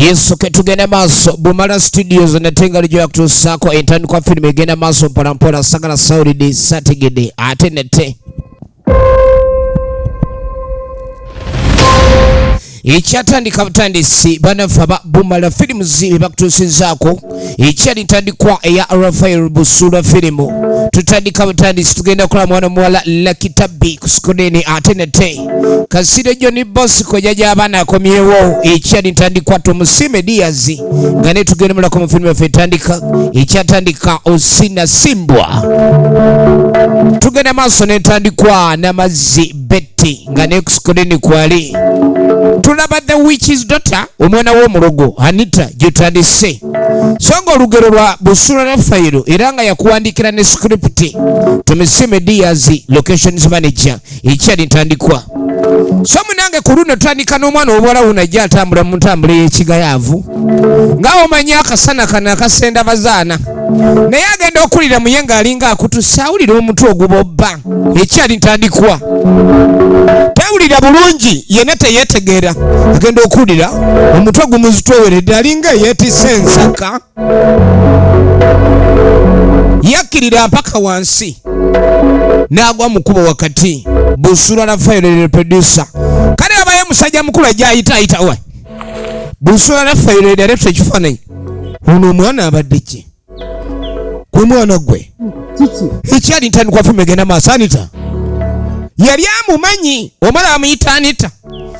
Yesu ketugenda maso Bumala Studios natenga lijo yakutusako intani kwa filmu igenda maso mpora sagala Saudi Saturday atenete Ichatandika butandisi banafa Bumala filmu zibi bakutusinzako ichatandikwa ya Rafael Busura filmu tutandika butandisi tugenda kula mwana mwala Lakitabi kusukudeni atenete Kasire Johnny Boss kojaja abana akomyewo ichatandikwa Tumusime Diaz ngane tugenda mula kwa filmu fetandika ichatandika Osina Simbwa tugenda maso netandikwa Namazi Betty ngane kusukudeni kwali tulaba The Witch's Daughter omwana wo mulogo Anita jutandise songo lugero lwa Busura Rafael iranga ya kuandikira ne script Tumusime Diaz locations manager ichali ntandikwa somu nange kuruno tandika n'omwana obuwala unajja atambula mu ntambula y'ekigayavu ngawo manyaka sana kana kasenda bazaana naye agenda okulira muyenga alinga akutusawulira omutwe ogubobba ichali ntandikwa tawulira bulungi yena teyetegeera agenda okulira omutwe gumuzitoweredde alinga yeetisse ensaka yakirira mpaka wansi nagwa mukubo wakati Busura Rafael producer kale abaye musajja mukulu ajja ayita we Busura Rafael director ekifaananyi ono mwana abadde ki kwe mwana gwe ekyali ntandikwa filmu egenda maaso Anita yali amumanyi omala amuyita Anita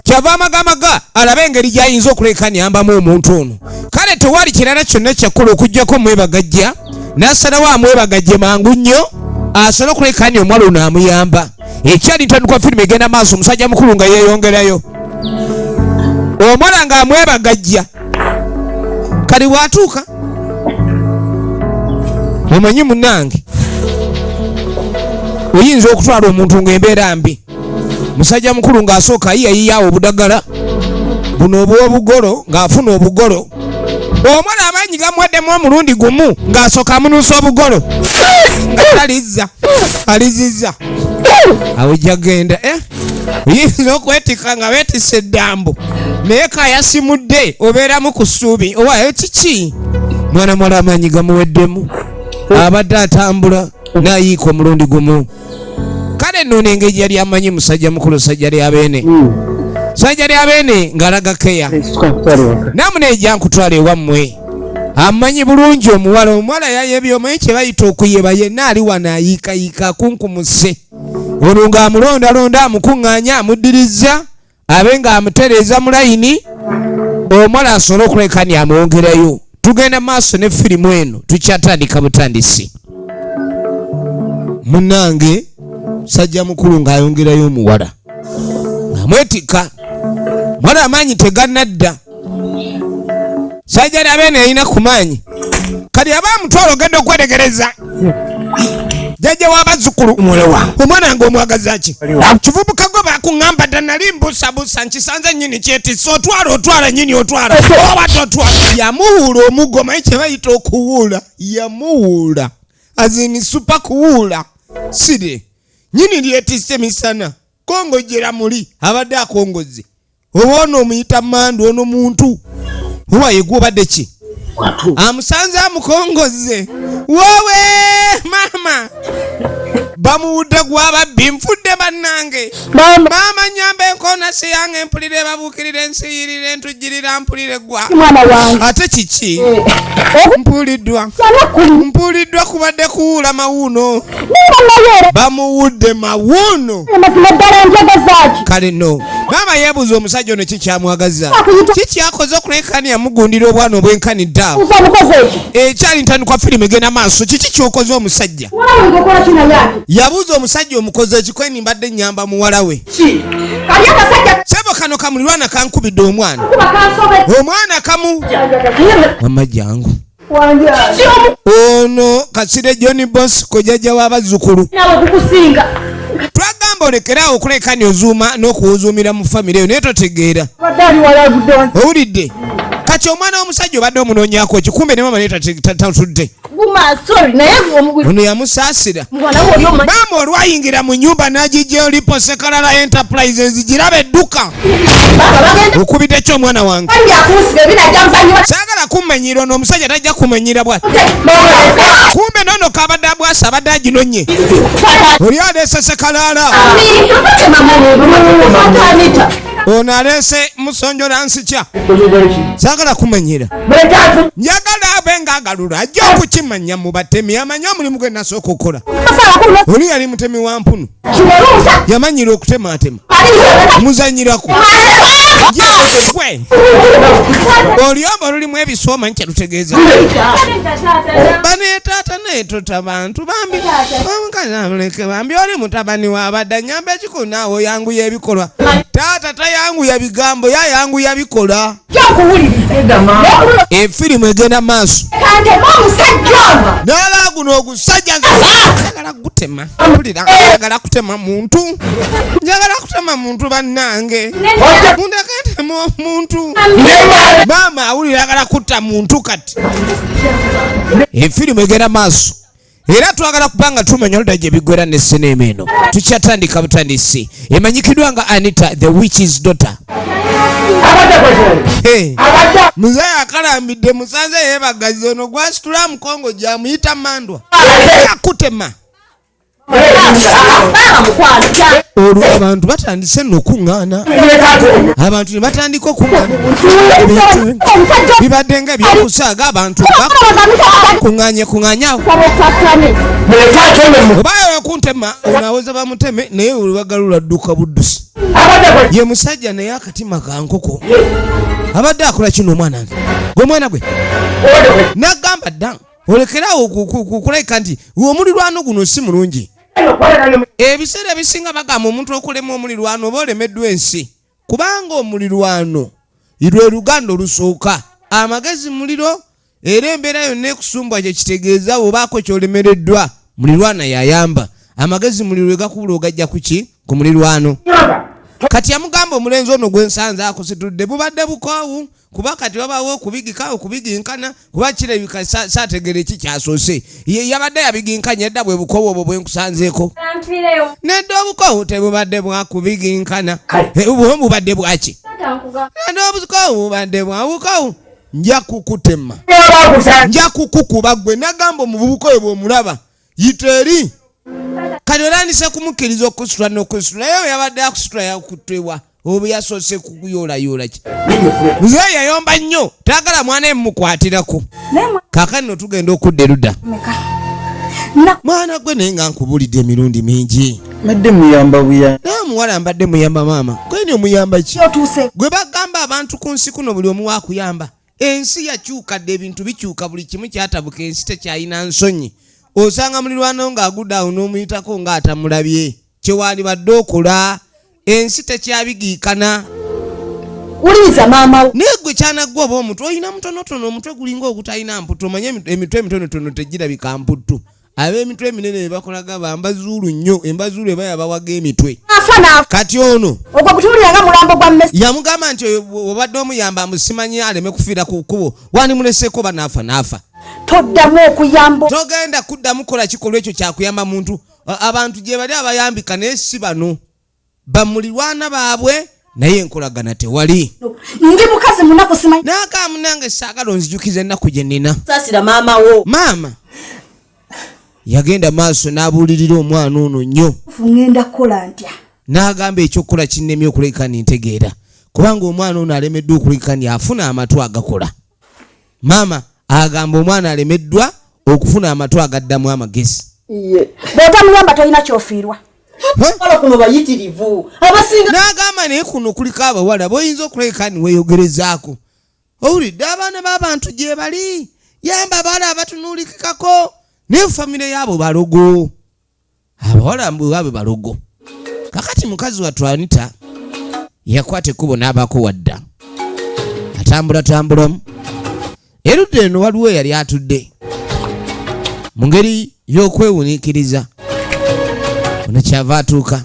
kyava amagamaga alabe engeri gyayinza okulekanyambamu omuntu ono kale tewali kirala kyonna kyakola okuggyako mwebagajja n'asalawo amwebagajje mangu nnyo asobola okulekanya omwala ono amuyamba ekyali ntandikwa filmu egenda maaso omusajja mukulu nga yeeyongerayo omwala nga amwebagajja kali bwatuuka omanyi munnange oyinza okutwala omuntu ng'embeera mbi musajja mukulu ng'asooka ayiyayiyawo obudagala buno obw'obugolo ng'afuna obugolo omwana amaanyi gamwaddemu omulundi gumu ng'asooka amunuusa obugolo nga alizizza awo jagenda oyinza okwetika nga weetisse eddambo naye kayasimudde obeeramu ku ssuubi owaayo kiki mwana mwala amaanyi gamuweddemu abadde atambula n'ayiika omulundi gumu kale nno n'engeri yali amanyi musajja mukulu sajja lyabeene sajja lyabeene ng'alaga keya namuneejja nkutwala ewammwe amanyi bulungi omuwala yayebya omanyi kye bayita okuyeba yenna ali wano ayiikayiika akunkumuse ono ng'amulondalonda amukuŋŋaanya amuddirizza abe ng'amutereeza mu layini omuwala asobole okulekanya amwongerayo tugenda maaso ne firimu eno tukyatandika butandisi munnange sajja mukulu ng'ayongerayo omuwala ng'amwetika mwala amaanyi tegannadda sajja lyabeene yalina ku maanyi kati aba amutwala ogenda okwetegereza jjajja w'abazzukulu omwana nga omwagaza ki kivubuka gwe bakuŋŋamba dda nali mbusabusa nkisanze nnyini kyetisse otwala nnyini otwala oba totwala yamuwuula omuggo manyi kye bayita okuwuula yamuwuula azini supa kuwuula sire nnyini lyetisse misana kongojjera muli abadde akongoze oba ono omuyita mandu ono muntu oba yegwe obadde ki amusanze amukongoze wowe mama bamuwudde gwababbi nfudde bannange maama nyamba enkoonasi yange mpulire babuukirire ensiyirire ntujjirira mpulire gwa ate kiki mpuliddwa kubadde kuwuula mawuuno bamuwudde mawuuno kale no maama yeebuuza omusajja ono kikyamwagaza kikyakoze okulekani amugundira obwana obwenkanidde awo ekyali ntandikwa firimu egenda maaso kiki kyokoze omusajja yabuuza omusajja omukozi ekikweni mbadde nnyamba muwala we sebo kano kamulirwana kankubidde omwana kamu mama jangu ono Kasire Johnny Boss kojajja w'abazzukulu twagamba olekeraawo okulekani ozuuma n'okuwuzuumira mu famire eyo naye totegeera owulidde kati omwana w'omusajja obadde omunoonyaako ekikumbe ne mama naye tatudde Guma sorry naye omugulu. Ono yamusasira. Mwana wo yoma. Mama olwayingira mu nyumba n'agijja olipo Sekalala Enterprises girabe edduka. Okubidde kyo omwana wange. Saagala kumenyera ono omusajja tajja kumenyera bw'ati. Kumbe nono kabadde abwasa abadde aginonye. Oli aleese Sekalala. Ono aleese musonjola nsikya. Saagala kumenyera. Njagala abe ng'agalula ajja okukimanya mu batemi amanye omulimu gwe nasooka okukola. Oli yali mutemi wa mpunu. Yamanyira okutematema. Muzanyirako. Gwe. Oluyombo lulimu ebisooma nkya lutegeeza. Bane taata neetota abantu bambi. Omukazamuleke bambi oli mutabani w'abadda nyamba ekikulu naawe oyanguya ebikolwa. Taata tayanguya bigambo yayanguya bikola. Efirimu egenda maaso. Naala guno ogusajja njagala kutema. Njagala kutema muntu. Njagala kutema muntu bannange. Mundakatema omuntu. Maama awulira agala kutta muntu kati. Efirimu egenda maaso. Era twagala kubanga tumanya oludda gye biggwera ne sinema eno. Tukyatandika butandisi. Emanyikiddwa nga Anita the witch's daughter. Muzayi akalambidde musanze yeebagazi ono gwasitula mukongo gyamuyita mandwa. Akutema. Olwo abantu batandise n'okuŋŋaana. Abantu ne batandika okuŋŋaana. Bibadde nga ebyokusaaga abantu kuŋŋaanyawo. Obayo okuntema onaweza bamuteme naye olubagalula dduka buddusi. Ye musajja naye akatima ka nkoko. Abadde akola kino omwana wange. Gwe mwana gwe. N'agamba dda olekerawo kukuleka nti omulirwano guno si mulungi. Ebiseera ebisinga bagamba omuntu okulema omulirwano oba olemeddwa ensi. Kubanga omulirwano lwe luganda olusooka. Amagezi muliro era embeera yonna ekusumbwa gye kitegeeza obaako ky'olemereddwa. Mulirwana yayamba. Amagezi muliro we gakubula ogajja kuki? Ku mulirwano. Kati yamugamba omulenzi ono gwensanze akusitudde bubadde bukoowu. Kuba kati wabawo okubigika okubiginkana kuba kirabika saategera eki kyasoose. Yabadde yabiginkanya edda bwe bukoowu obwo bwe nkusanzeeko. Nedda obukoowu tebubadde bwakubiginkana. Bubadde bwaki? Nedda obukoowu bubadde bwabukoowu. Nja kukutema. Nja kukukuba gwe nagamba omuvubuka oyo bw'omulaba. Yita eri. Kati olandise kumukkiriza okusitula n'okusitula. Naye yabadde akusitula yakutebwa. Obu yasoose kukuyoolayoola ki. Muzeeyi yayomba nnyo. Taagala mwana emukwatirako. Kaakano no tugenda okudda erudda. Mwana gwe naye nga nkubulidde emirundi mingi. Mbadde muyamba buya. Naye omuwala mbadde muyamba maama. Gwe omuyamba ki? Gwe bagamba abantu ku nsi kuno buli omu waakuyamba. Ensi yakyukadde ebintu bikyuka buli kimu kyatabuka ensi tekyalina nsonyi. Osanga mulirwano ng'agudde awo n'omuyitako ng'atamulabye. Kyewaali badde okola. Ensi tekyabigiikana. Uliza maama. Naye gwe kyanaggwa oba omutwe olina mutonotono omutwe gulinga ogutalina mputu. Omanye emitwe emitonotono tegirabika mputtu. Ab'emitwe eminene ne bakolaga bambazuulu nnyo. Embazuulu eba yabawaga emitwe. Kati ono ogwo gutuliraga mulambo gwa mmesi. Yamugamba nti obadde omuyamba amusimanyi aleme kufiira ku kkubo. Wani muleseko banaafa. Toddamu okuyamba. Togenda kuddamu kola kikolwa ekyo kyakuyamba muntu. Abantu gye bali abayambika naye si bano. Bamulirwana baabwe naye enkolagana tewali. Ndi mukazi munaku simanyi. Nakamunange saagala onzijukiza ennaku gye nnina. Saasira maama wo. Maama yagenda maaso n'abuulirira omwana ono nnyo. Ngenda kukola ntya? N'agamba ekyokukola kinnemye okulekani ntegeera. Kubanga omwana ono alemeddwa okulekani afuna amatu agakola. Maama agamba omwana alemeddwa okufuna amatu agaddamu amagezi. Bw'otamuyamba tolina kyofiirwa. Kuno bayitirivu. Abasinga n'agamba naye kuno kuliko abawala boyinza okulekani weeyogerezaako. Owulidde abaana b'abantu gye bali. Yamba abawala abatunuulikikako. Ne famire yabo balogo. Abawala mbwe balogo. Kakati mukazi wattu Anita yakwata ekkubo n'abaako wadda. Atambula. Erudde eno waliwo yali atudde. Mu ngeri y'okwewuniikiriza. Ono kyava atuuka.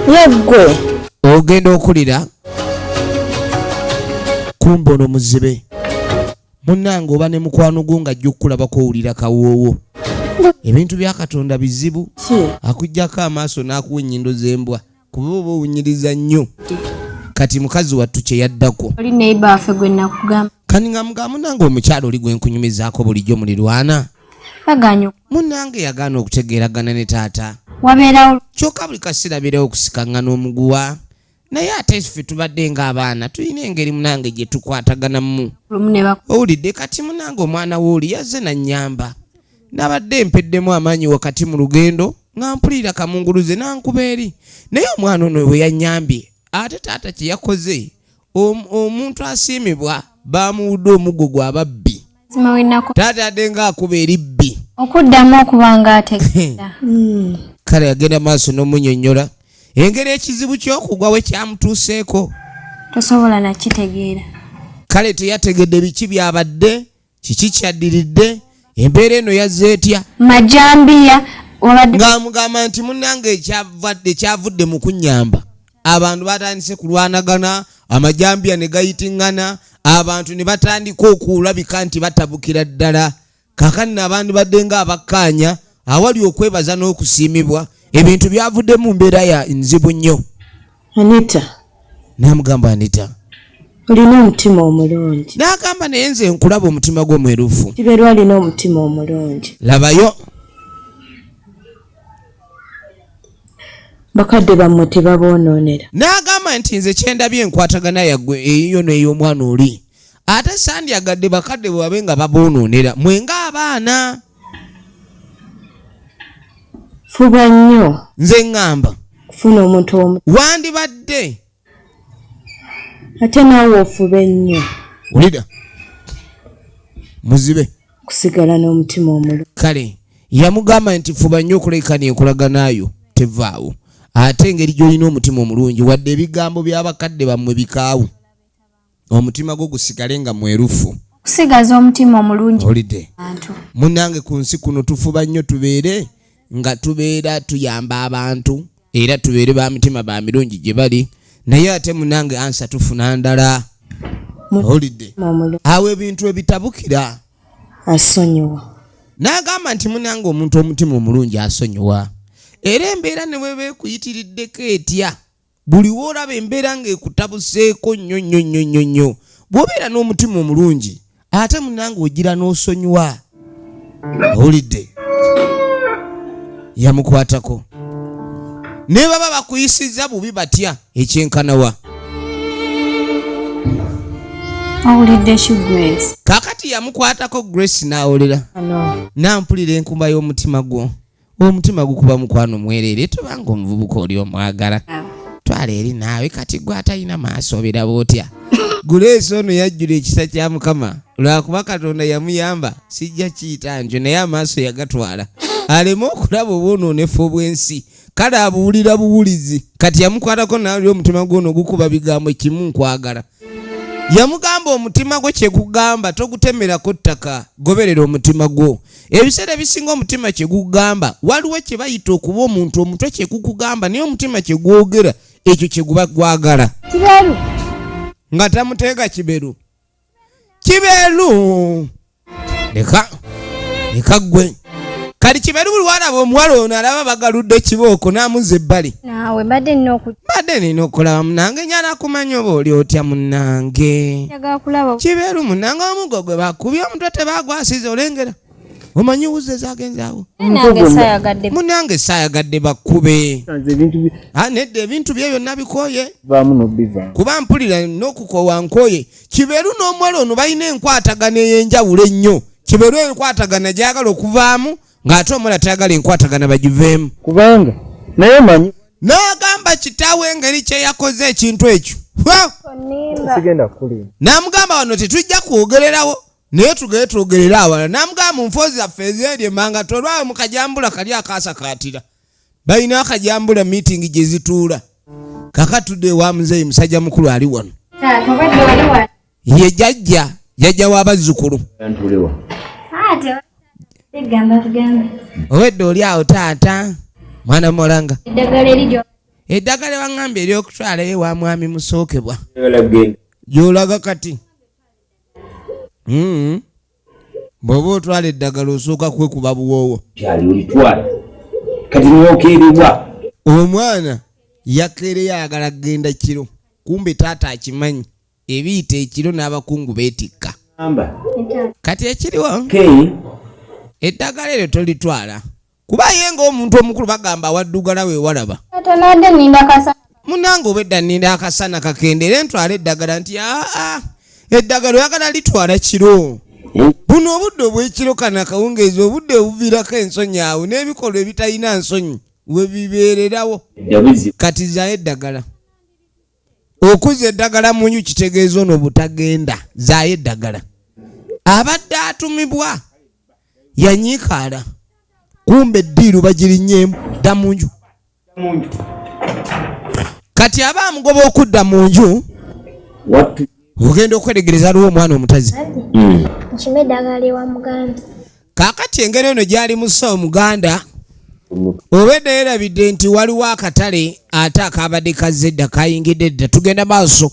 Yeggwe. Ogenda okulira. Kumba ono muzibe. munnange oba ne mukwano gwo nga ajja okukulabako owulira kawoowo. Ebintu bya Katonda bizibu. Akuggyako amaaso n'akuwa ennyindo z'embwa kuba oba owunyiriza nnyo. Kati mukazi wattu kye yaddako. Oli neighbor affe gwe nakugamba. Kani nga mugamba munnange omukyalo oli gwe nkunyumizaako bulijjo mulirwana. Baganya. Munnange yagaana okutegeeragana ne taata. Wabeerawo. Kyokka buli kaseera beerawo okusikangana omuguwa. Naye ate ffe tubadde ng'abaana tulina engeri munnange gye tukwataganamu. Owulidde kati munnange omwana w'oli yazze nannyamba. Nabadde mpeddemu amaanyi wakati mu lugendo nga mpulira kamunguluze nankuba eri. Naye omwana ono bwe yannyambye ate taata kye yakoze omuntu asiimibwa bamuwudde omuggo gw'ababbi. Taata adde ng'akuba eribbi. Okuddamu okuba ng'ategeera. Kale yagenda maaso n'omunnyonnyola engeri ekizibu ky'okugwa we kyamutuuseeko. Tosobola nakitegeera. Kale teyategedde biki byabadde, kiki kyaddiridde, embeera eno yazze etya. Majambiya ng'amugamba nti munnange kyavudde mu kunnyamba. Abantu batandise kulwanagana, amajambiya ne gayitiŋŋana, abantu ne batandika okulabika nti batabukira ddala. Kaakano n'abandi badde ng'abakkaanya awali okwebaza n'okusiimibwa. Ebintu byavudde mu mbeera ya nzibu nnyo. Anita. N'amugamba Anita. Olina omutima omulungi. N'agamba naye nze nkulaba omutima gwo mwerufu. Kibeerwa alina omutima omulungi. Labayo. Bakadde bammwe tebaboonoonera. N'agamba nti nze kyendabye enkwatagana yaggwe eyiyo n'ey'omwana oli. Ate sandyagadde bakadde bwe babe nga baboonoonera mwe ng'abaana. Fuba nnyo. Nze ŋŋamba. Kufuna omuntu omu. Wandibadde. Ate naawe ofube nnyo. Wulira. Muzibe. Kusigala n'omutima omulungi. Kale yamugamba nti fuba nnyo okulekana enkolaganayo tevaawo. Ate engeri gy'olina omutima omulungi wadde ebigambo by'abakadde bammwe bikaawu. Omutima gwo gusigale nga mwerufu. Kusigaza omutima omulungi. Olidde. Munnange ku nsi kuno tufuba nnyo tubeere nga tubeera tuyamba abantu era tubeere ba mitima ba mirungi gye bali. Naye ate munnange ansa tufuna ndala. Olidde. Awo ebintu ebitabukira. Asonyiwa. N'agamba nti munnange omuntu omutima omulungi asonyiwa. Era embeera ne bwe beekuyitiriddeko etya. Buli woolaba embeera ng'ekutabuseeko nnyo nnyo nnyo nnyo nnyo. Bw'obeera n'omutima omulungi ate munnange ogira n'osonyiwa. Owulidde. Yamukwatako. Ne baba bakuyisizza bubi batya ekyenkanawa. Owulidde Grace. Kakati yamukwatako Grace n'awolera. Nampulira enkumba y'omutima gwo. Omutima gukuba mukwano mwerere tobanga omuvubuka oli omwagala. Twala eri naawe kati gwe atalina maaso obeera bw'otya. Grace ono yajjula ekisa kya Mukama lwakuba Katonda yamuyamba sijja kiyita njo naye amaaso yagatwala aleme okulaba obwonoonefu obw'ensi. Kale abuwulira buwulizi. Kati yamukwatako nawe omutima gwono gukuba bigambo kimu nkwagala. Yamugamba omutima gwo kye gugamba togutemerako ttaka, goberera omutima gwo. Ebiseera ebisinga omutima kye gugamba waliwo kye bayita okuba omuntu omutwe kye gukugamba naye omutima kye gwogera ekyo kye guba gwagala. Kiberu. Nga tamuteega Kiberu. Kiberu. Leka gwe. Kali Kiberu buli walaba omuwala ono alaba bagaludde kibooko n'amuzza ebbali. Naawe badde nina okulaba munnange nyala kumanya oba oli otya munnange. Kiberu munnange omuggo gwe bakubye omutwe tebaagwasiza olengera. Omanyi wuze zagenze awo. Munnange saayagadde bakube. Nedda ebintu bye byonna bikoye. Kuba mpulira n'okukoowa nkoye. Kiberu n'omuwala ono balina enkwatagana ey'enjawulo ennyo. Kiberu enkwatagana gyagala okuvaamu ng'ate omuwala tayagala enkwatagana bagiveemu. Kubanga naye manyi. N'agamba kitaawe engeri kye yakoze ekintu ekyo. Sigenda kulinda. N'amugamba wano tetujja kwogererawo. Naye tugere twogerera awala. N'amugamba mu nfoozi zaffe ez'eryo manga tolwawo mu kajambula kali akaasakaatira. Balina akajambula meeting gye zituula. Kakatudde ewa muzeeyi musajja mukulu ali wano. Ye jjajja w'abazzukulu. Owedde oli awo taata mwana mulanga. Eddagala baŋŋambye ery'okutwala ewa mwami musookebwa. Gy'olaga kati. bw'oba otwala eddagala osooka kwekuba buwoowo. Kati niwe okeerebwa. Omwana yakeereyo ayagala kgenda kiro, kumbe taata akimanyi ebiyita ekiro n'abakungu beetikka. Kati ekiriwo eddagala eryo tolitwala kuba ye ng'omuntu omukulu bagamba awaddugala we walaba. Munange obwedda nninda akasana kakendera ntwala eddagala nti eddagala oyagala litwala kiro. Buno obudde obw'ekiro kana akawungeezi obudde obuviirako ensonyi awo n'ebikolwa ebitalina nsonyi we bibeererawo. Kati zaayo eddagala. Okuza eddagala mu nju kitegeeza ono butagenda. Zaayo eddagala. Abadde atumibwa yanyiikaala kumbe eddiiru bagirinnyeemu dda mu nju. Kati aba amugoba okudda mu nju ogenda okweregereza aliwo omwana omutazi. Kaakati engeri eno gyali musawo muganda obedde yeerabidde nti waliwo akatale ate akaabadde kazze dda kayingidde dda. Tugenda maaso.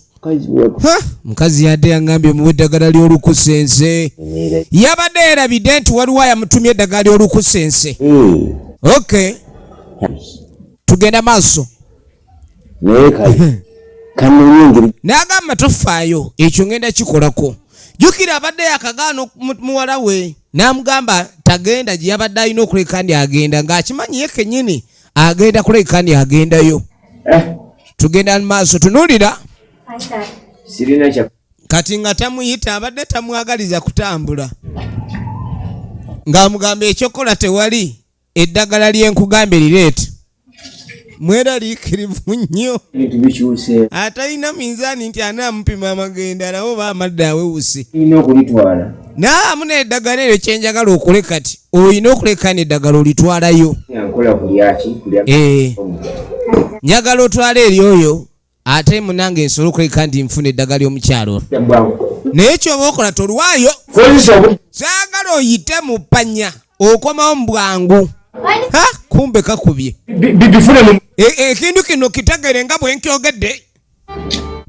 Mukazi yadde yaŋŋambye muwe eddagala ly'olukusense. Yabadde yeerabidde nti waliwo ayamutumye eddagala ly'olukusense. Okay, tugenda maaso. N'agamba tofaayo ekyo ngenda kikolako. Jjukira abadde yakagaana muwala we n'amugamba tagenda gye yabadde alina okuleka ndi agenda ng'akimanyi ye kennyini agenda kuleka ndi agendayo. Tugenda maaso tunuulira. Kati nga tamuyita abadde tamwagaliza kutambula ng'amugamba ekyokola tewali eddagala lyenkugambye lireete. Mweraliikirivu nnyo atalina minzaani nti anaamupima amagenda nawo baamadde awewuse naamu n'eddagala eryo kyenjagala okole kati olina okuleka n'eddagala olitwalayo. Njagala otwala eryoyo ate munange nsobola okuleka nti nfuna eddagala ly'omukyalo naye kyoba okola tolwayo. Saagala oyite mu ppanya okomawo mu bwangu. Kumbe kakubye ekintu kino kitegere nga bwe nkyogedde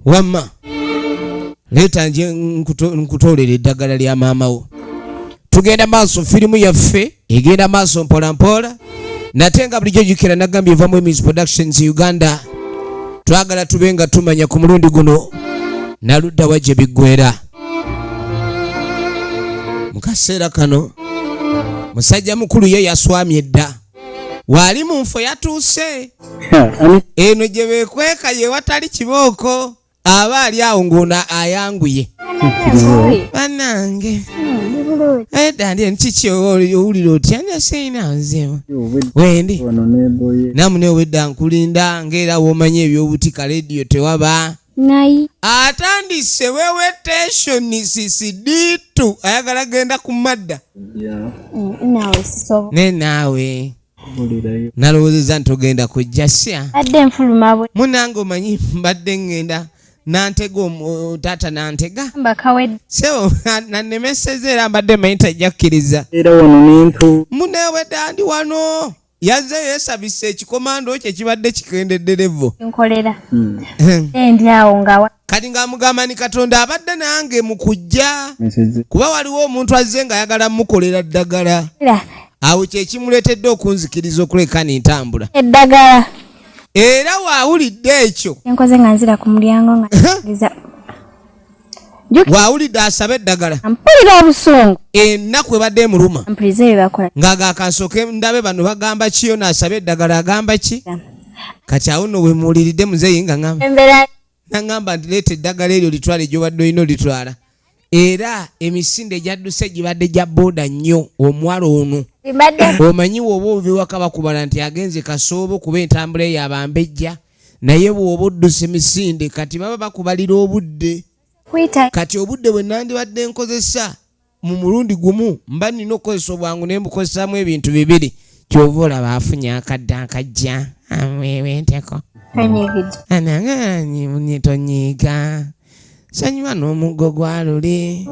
wamma. Leeta nje nkutoolera eddagala lya maama wo. Tugenda maaso, firimu yaffe egenda maaso mpola mpola. Nate nga bulijjo jjukira nagambye evamu Emmys Productions Uganda. Twagala tube nga tumanya ku mulundi guno naludda wajje biggwera. Mu kaseera kano musajja mukulu ye yaswamye edda. Wali mu nfo yatuuse. Eno gye beekweka ye watali kibooko. Aba ali awo ng'ono ayanguye. Bannange edda ndi kiki owulira otya naseyina nzema wendi namune obwedda nkulinda ng'era w'omanya ebyobutika lediyo tewaba. Atandise wewe teshoni sisiditu ayagala genda ku madda. Ne naawe nalowoozezza nti ogenda kujja sya munange omanyi mbadde ngenda nantega taata nantega so nanemeseza era mbadde manyi tajja kukkiriza munewedda ndi wano yazze yeesabisa ekikomando kye kibadde kikendedde levo kati ng'amugamba ni Katonda abadde nange mu kujja kuba waliwo omuntu azze ng'ayagala mukolera ddagala awo kye kimuleetedde okunzikiriza okuleka n'entambula eddagala era waawulidde ekyo enkoze nga nzira ku mulyango nga nzikiriza waawulidde asaba eddagala mpulira obusungu ennaku ebadde emuluma mpuliriza bye bakola ng'agakansooke ndabe bano bagamba kiyo n'asaba eddagala agamba ki kati awo nno bwe muwuliridde muzeeyi nga naŋŋamba nti leeta eddagala eryo litwale gy'obadde olina olitwala era emisinde gyadduse gibadde gya booda nnyo omuwala ono omanyi bw'oba obiwaka bakubala nti agenze kasoobo kuba entambula eyo abambejja naye bw'oba odduse emisinde kati baba bakubalira obudde kati obudde bwe nandibadde nkozesa mu mulundi gumu mba nina okukozesa obwangu ne mbukozesaamu ebintu bibiri kyova olaba afunye akadde akajja amwewenteko anange tonyiiga sanyuma n'omuggo gwalule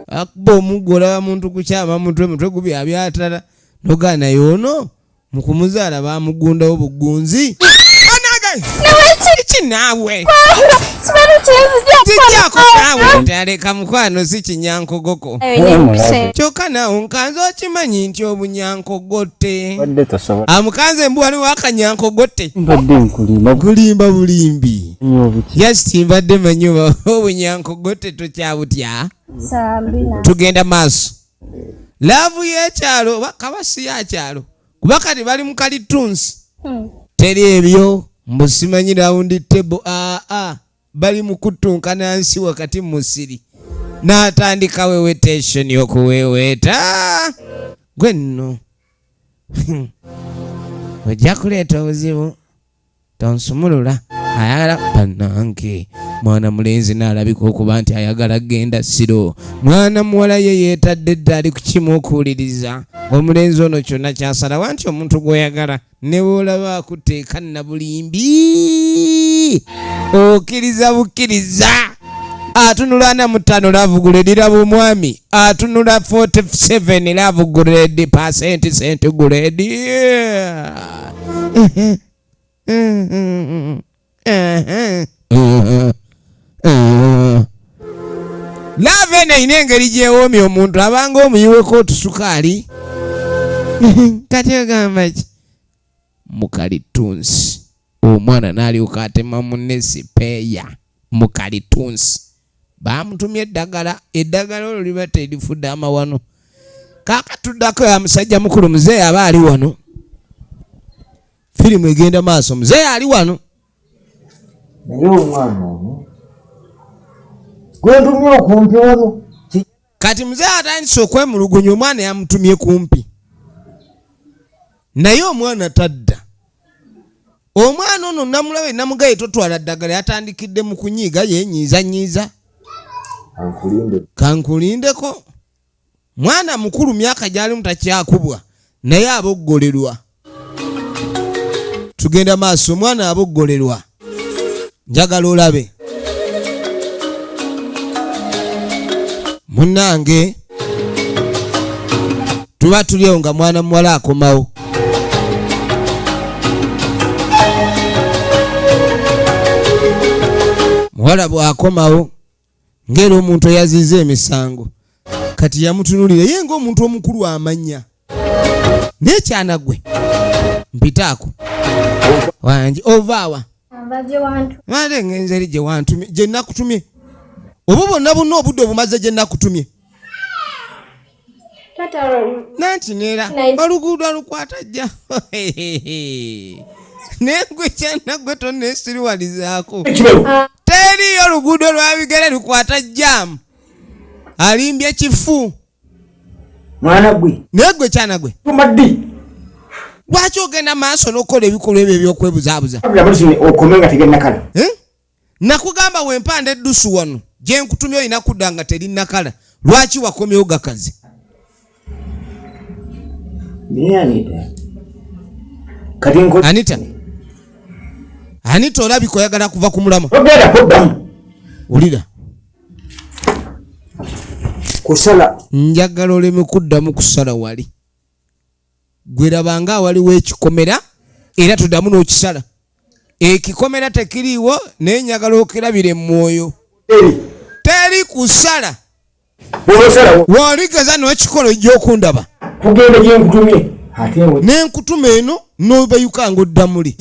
akuba omuggo olaba muntu kukyama mutwe gubyabyatala nogaana yoono mu kumuzaala bamugundawo bugunzi anange Iki naawe. Simani chenzi Zikyako naawe ntaleka mukwano si kinyankogoko. Kyokka naawe nkanze okimanyi nti obunyankogotte. Wadde tosobola. Amukanze mbu waliwo akanyankogotte. Mbadde nkulimba. Gulimba bulimbi. Nyobuki. Yasiti mbadde manyi obunyankogotte tokyabutya. Sambina. Tugenda maaso. Laavu y'ekyalo oba kabasi y'akyalo. Kuba kati bali mu kalitunsi. Teri ebyo mbu simanyi rawundi table bali mu kutunkana nsi wakati mu musiri. N'atandika weeweteshoni okuweeweeta. Gwe nno. Ojja kuleeta obuzibu. Tonsumulula. Ayagala bannange. Mwana mulenzi n'alabika okuba nti ayagala genda siro. Mwana muwala ye yeetadde dda ali kukimu okuwuliriza. Omulenzi ono kyonna kyasalawo nti omuntu gw'oyagala ne bw'olaba akuteeka nnabulimbi okkiriza bukkiriza. Atunula na mutano love grade laba omwami. Atunula 47 love grade percent cent grade. Love eno ina engeri gyewoomya omuntu abanga omuyiweko otusukaali. Kati ogamba ki? Mukalitunsi. Omwana n'alyoka atema munne sipeeya. Mukalitunsi. Bamutumye eddagala olwo liba terifudde amawano. Kaakatuddako ya musajja mukulu muzeeyi aba ali wano. Firimu egenda maaso muzeeyi ali wano. Naye omwana ono gwentumye okumpi wano. Kati muzeeyi atandise okwemulugunya omwana yamutumye kumpi. Naye omwana tadda. Omwana ono namulabe namugaye totwala ddagala yatandikidde mu kunyiiga yenyiizanyiiza. Kankulindeko. Mwana mukulu myaka gyali mutakyakubwa naye aboggolerwa. Tugenda maaso omwana aboggolerwa. Njagala olabe. Munnange tuba tulyewo nga mwana muwala akomawo. Muwala bw'akomawo ng'era omuntu eyaziza emisango. Kati yamutunulira ye ng'omuntu omukulu amanya. N'ekyana gwe mpitaako. Wangi ovaawa. Mbaje wantu. Male ngenze eri gye wantumye gye nakutumye. Obo bonna bonna obudde obumaze gye nakutumye. Tata Nanti neera oluguudo lukwata jja. Nengwe kyana gwe tonneesiriwalizaako. Teriyo oluguudo lwa bigere lukwata jjaamu. Alimbye kifu. Mwana gwe. Naye gwe kyana gwe. Tumaddi. Lwaki ogenda maaso n'okola ebikolwa ebyo eby'okwebuzaabuza? Okomenga tegenda kala. Nakugamba wempanda eddusu wano gye nkutumye olina kudda nga teri nakala. Lwaki wakomyewo gakazi? Anita olabika oyagala kuva ku mulama. Ulira. Kusala. Njagala oleme kuddamu kusala wali. Gwerabanga waliwo ekikomera era tuddamu n'okisala. Ekikomera tekiriiwo naye njagala okirabire mwoyo. Teri kusala. Waligeza n'ekikola egy'okundaba. Kugenda gye nkutumye. N'enkutuma eno n'obayukanga oddamuli.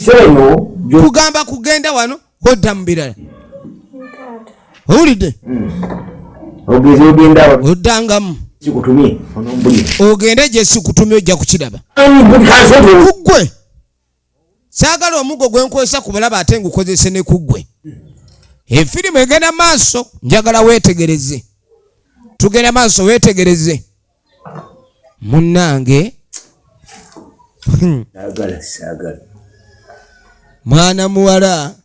Kugamba kugenda wano odda mu birala. Owulidde? Ogeze ogenda wano. Oddangamu. Sikutumye. Ogende gye sikutumye ojja kukiraba. Kuggwe. Saagala omuggo gwe nkozesa ku balaba ate ngukozese ne kuggwe. Efirimu egenda maaso njagala weetegereze. Tugenda maaso weetegereze. Munnange. Saagala. Mwana muwala.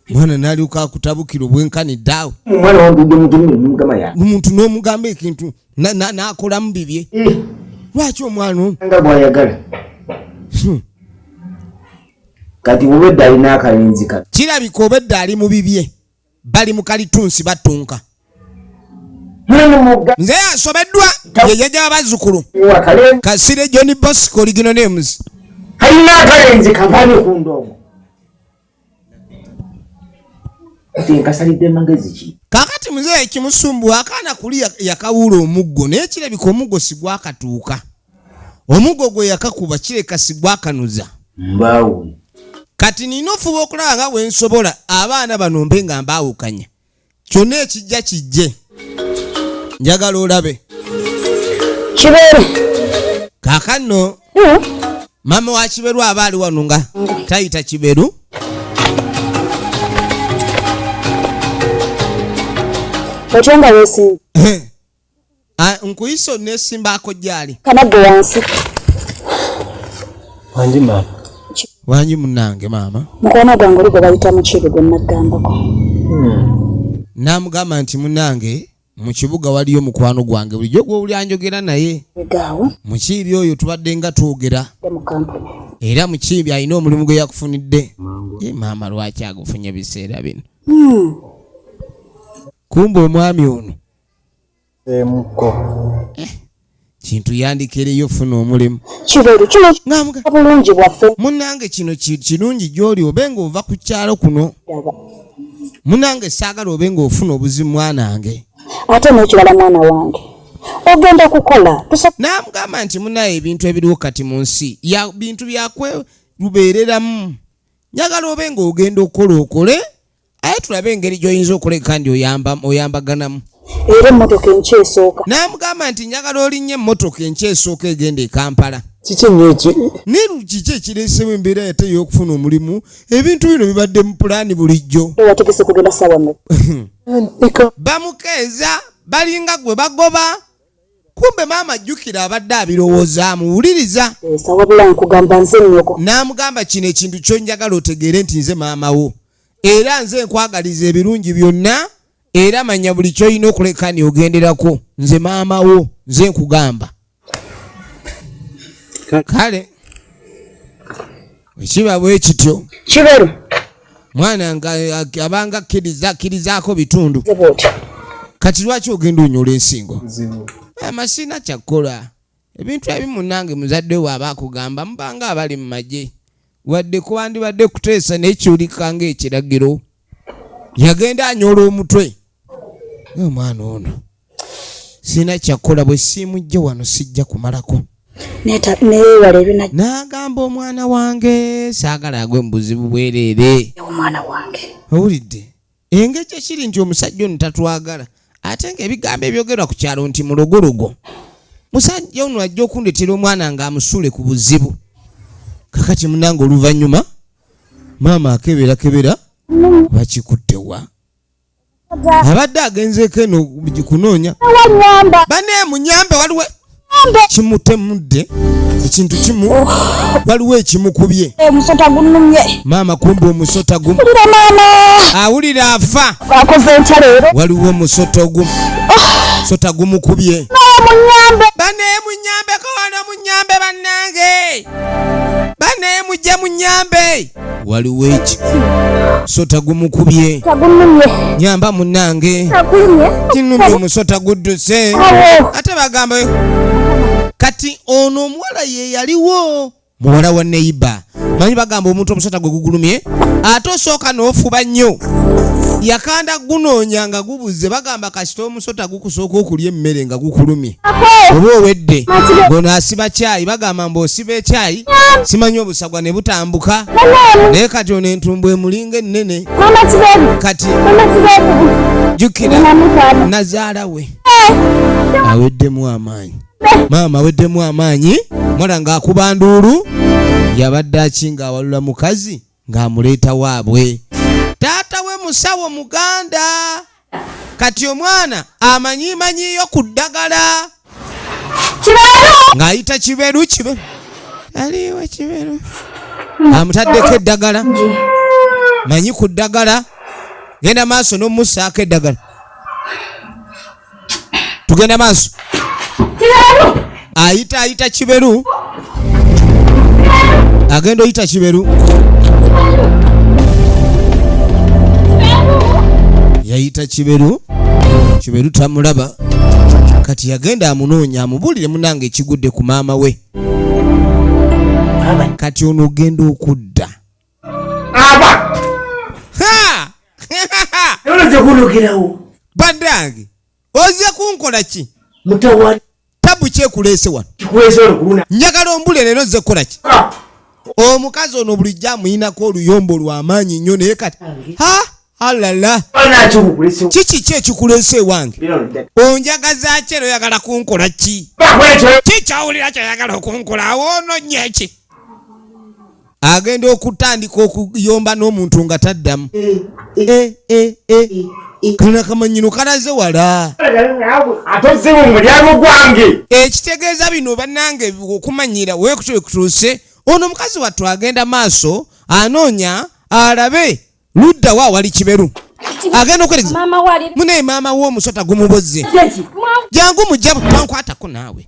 Mwana nalyoka akutabukira obwenkanidde awo. Omwana wandudde mutumye mugama ya. Omuntu n'omugamba ekintu n'akolamu bibye. Lwaki omwana ono? Nga bw'ayagala. Kati obedda alina akalenzi kati. Kirabika obedda ali mu bibye. Bali mu kalitunsi batunka. Nze asobeddwa ye yajja abazzukulu. Kasire John Bosco original names. Alina akalenzi kavaane ku ndongo. Ati nkasalidde magezi ki? Kakati mzee ekimusumbu akaana kuli yakawula omuggo naye kirabika omuggo sigwakatuuka. Omuggo gwe yakakuba kireka sigwakanuza. Mbaawo. Kati nina ofuba okulaba nga bwe nsobola abaana bano mbe nga mbaawukanya. Kyonna ekijja kijje. Njagala olabe. Kiberu. Kaakano mama wa Kiberu aba ali wano nga tayita Kiberu. Okyanga wesimba. Nkuyisa onnesimbaako gyali. Kanagge wansi. Wanji mama. Wanji munnange maama. Mukwano gwange oli gwe bayita Mukibe gwe nagambako. Namugamba nti munnange mu kibuga waliyo mukwano gwange bulijjo gw'oli anjogera naye. Egaawo. Mukiibi oyo tubadde nga twogera. Mu kampuni. Era Mukiibi alina omulimu gwe yakufunidde. Ye maama lwaki agufunye biseera bino? Kumba omwami ono. Emuko. Kintu yandikereyo funa omulimu. Kiberu kino Ngamuga. bulungi bwaffe. Munnange kino kirungi gy'oli obenga ova ku kyalo kuno. Munnange saagala obenga ofuna obuzimu mwanange. Ate n'ekirala mwana wange. Ogenda kukola. Namugamba nti munnaye ebintu ebiriwo kati mu nsi ya bintu byakwe lubeereramu. Njagala obenga ogenda okukola okole. Aye tulabe engeri gy'oyinza okola kandi oyambaganamu. Era emmotoka enkyesooka. Namugamba nti njagala olinnye emmotoka enkyesooka egenda e Kampala. Kiki nnyo eki? Niru kiki ekireesewo embeera yate y'okufuna omulimu? Ebintu bino bibadde mu pulaani bulijjo. Wategese kugenda ssaawa mmeka? Bamukeeza balinga gwe bagoba. Kumbe maama ajjukira abadde abirowoozaamu wuliriza. Wabula nkugamba nze nnyoko. Namugamba kino ekintu ky'onjagala otegeere nti nze maama wo. Era nze nkwagaliza ebirungi byonna. Era manya buli ky'olina okuleka ni ogenderako. Nze maama wo, nze nkugamba. Kale. Ekiba bwe kityo. Kiberu. Mwana abanga akkirizaako bitundu. Kati lwaki ogenda onyola ensingo? Amasina kyakkola. Ebintu ebimu nange muzadde waaba akugamba mubanga abali mu magye. Wadde kuwandibadde kuteesa n'ekiwulika ng'ekiragiro. Yagenda anyola omutwe. Omwana ono. Sina kyakkola bwe siimujje wano sijja kumalako. Neewala ebina. N'agamba omwana wange saagala agwe mu buzibu bwereere. Omwana wange. Owulidde? Engeri kiri nti omusajja ono tatwagala. Ate ng'ebigambo ebyogerwa ku kyalo nti mulogologo. Musajja ono ajja okundetera omwana ng'amusule ku buzibu. Kakati munange oluvannyuma maama akebera bakikuttewa. Abadde agenzeeko eno kunoonya. Bane munyambe waliwo kimutemudde ekintu kimu waliwo ekimukubye. Omusota gunnumye. Maama kumbe omusota gumu. Awulira afa. Akoze ntya leero? Waliwo omusota ogumu. Sota gumukubye. Bane munyambe ko wano munyambe bannange. Bane mujje munyambe. Waliwo eki. Sota gumukubye. Nyamba munnange. Kinumye omusota gudduse. Ate bagamba kati ono omuwala ye yaliwo muwala wa neiba. Manyi bagamba omuntu omusota gwe gugulumye ate osooka n'ofuba nnyo. Yakanda gunoonya nga gubuze bagamba kasita omusota gukusooka okulya emmere nga gukulumye. Oba owedde gono asiba caayi bagamba mb'osiba ekyayi simanyi obusagwa ne butambuka. Naye kati ono entumbu emulinga ennene. Kati jjukira nazaala we aweddemu amaanyi. Maama aweddemu amaanyi mwala ng'akuba nduulu yabadde akinga awalula mukazi ng'amuleeta waabwe. Taata we musawo Muganda. Kati omwana amanyimanyiyo ku ddagala. Kiberu! Ng'ayita Kiberu. Aliwe Kiberu. Amutaddeko eddagala. Manyi ku ddagala. Genda maaso n'omussaako eddagala. Tugenda maaso. Kiberu! Ayita Kiberu. Agenda oyita Kiberu. Yayita Kiberu. Kiberu tamulaba. Kati yagenda amunoonya amubulire munange ekigudde ku maama we. Kati ono ogenda okudda. Nakulokerawo. Bandange. Ozya kunkola ki? Mutawali. Tabu kyekulese wano. Kikulese wano kuluna. Njagala ombule leero nze kukola ki? Omukazi ono bulijjo amuyinako oluyombo lw'amaanyi nnyo naye kati alala kiki ekikulese ewange? Onjagaza ki era oyagala kunkola ki? Kikyawulira kyoyagala okunkola awoono nnyo eki? Agenda okutandika okuyomba n'omuntu nga taddamu. Kana kamanyino kalaze wala. Atoze mu mulyango gwange. Ekitegeeza bino bannange okumanyira weekutuuse ono mukazi wattu agenda maaso anoonya alabe ludda wa wali kiberu. Agenda okweriza Mama wali. mune maama w'omusota gumubozze. Jangu mujja twankwatako naawe.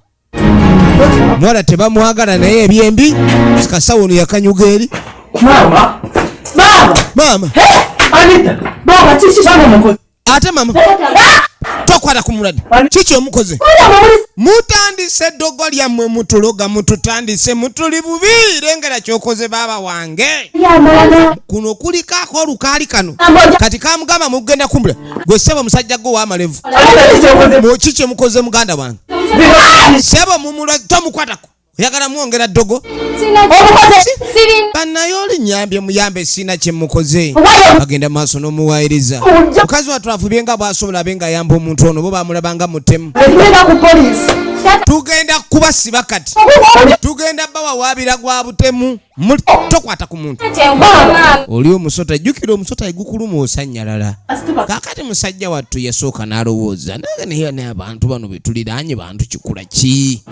Mwala tebamwagala naye ebyembi kasawo ono yakanyuga eri. Mama. Anita. Baba chichi sana mukozi. Ate mama. Tokwata ku mulwadde. Kiki omukoze? Mutandise ddogo lyammwe mutuloga mututandise mutuli bubiire ngera kyokoze baba wange. Kuno kulikako olukaali kano. Kati kamugamba mugenda kumbula. Gwe sebo musajja gwo w'amalevu. Kiki mukoze muganda wange? Sebo mumulwa tomukwatako. Oyagala mwongera ddogo? Banayo olinyambye muyambe sina kye mukoze. Agenda maaso n'omuwaayiriza. Mukazi wattu afubye nga bw'asobola abe ng'ayamba omuntu ono bo bamulabanga mutemu. Tugenda kubasiba kati. Tugenda bawawaabira gwa butemu. Tokwata ku muntu. Oli omusota jjukira omusota egukuluma osanyalala. Kaakati musajja wattu yasooka n'alowooza naye n'abantu bano betuliraanye bantu kikula ki?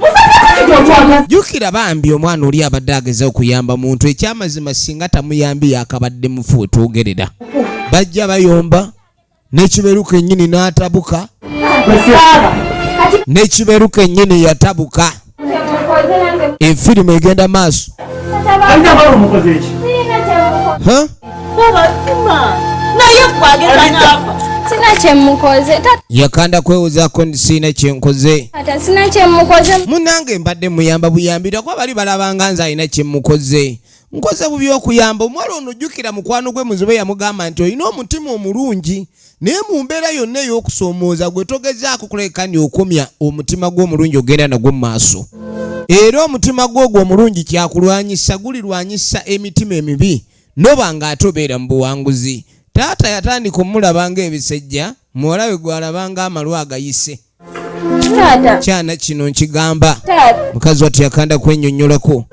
Jjukira bambi omwana oli abadde ageza okuyamba muntu ekyamazima singa tamuyambi yakabadde mufu wetwogerera. Bajja bayomba n'ekiberuka ennyini n'atabuka. N'ekiberuka ennyini yatabuka. Efirimu egenda maaso. Sina kyemukoze. Yakanda kwewozaako sina kyenkoze. Sina kyemukoze. Munange mbadde muyamba buyambira kuba bali balabanga nze alina kyemukoze. Nkoze bubi okuyamba omwala ono jjukira mukwano gwe muzibe yamugamba nti olina omutima omulungi naye mu mbeera yonna ey'okusoomooza gwe togezaako kulekani okomya omutima gw'omulungi ogenda nagwo mu maaso. Era omutima gw'ogwo omulungi kyakulwanyisa gulirwanyisa emitima emibi noba ng'ate obeera mu buwanguzi. Taata yatandika omulabanga ebisejja muwala we gwalabanga amalwa agayise. Kyana kino nkigamba mukazi wattu yakanda kwennyonnyolako.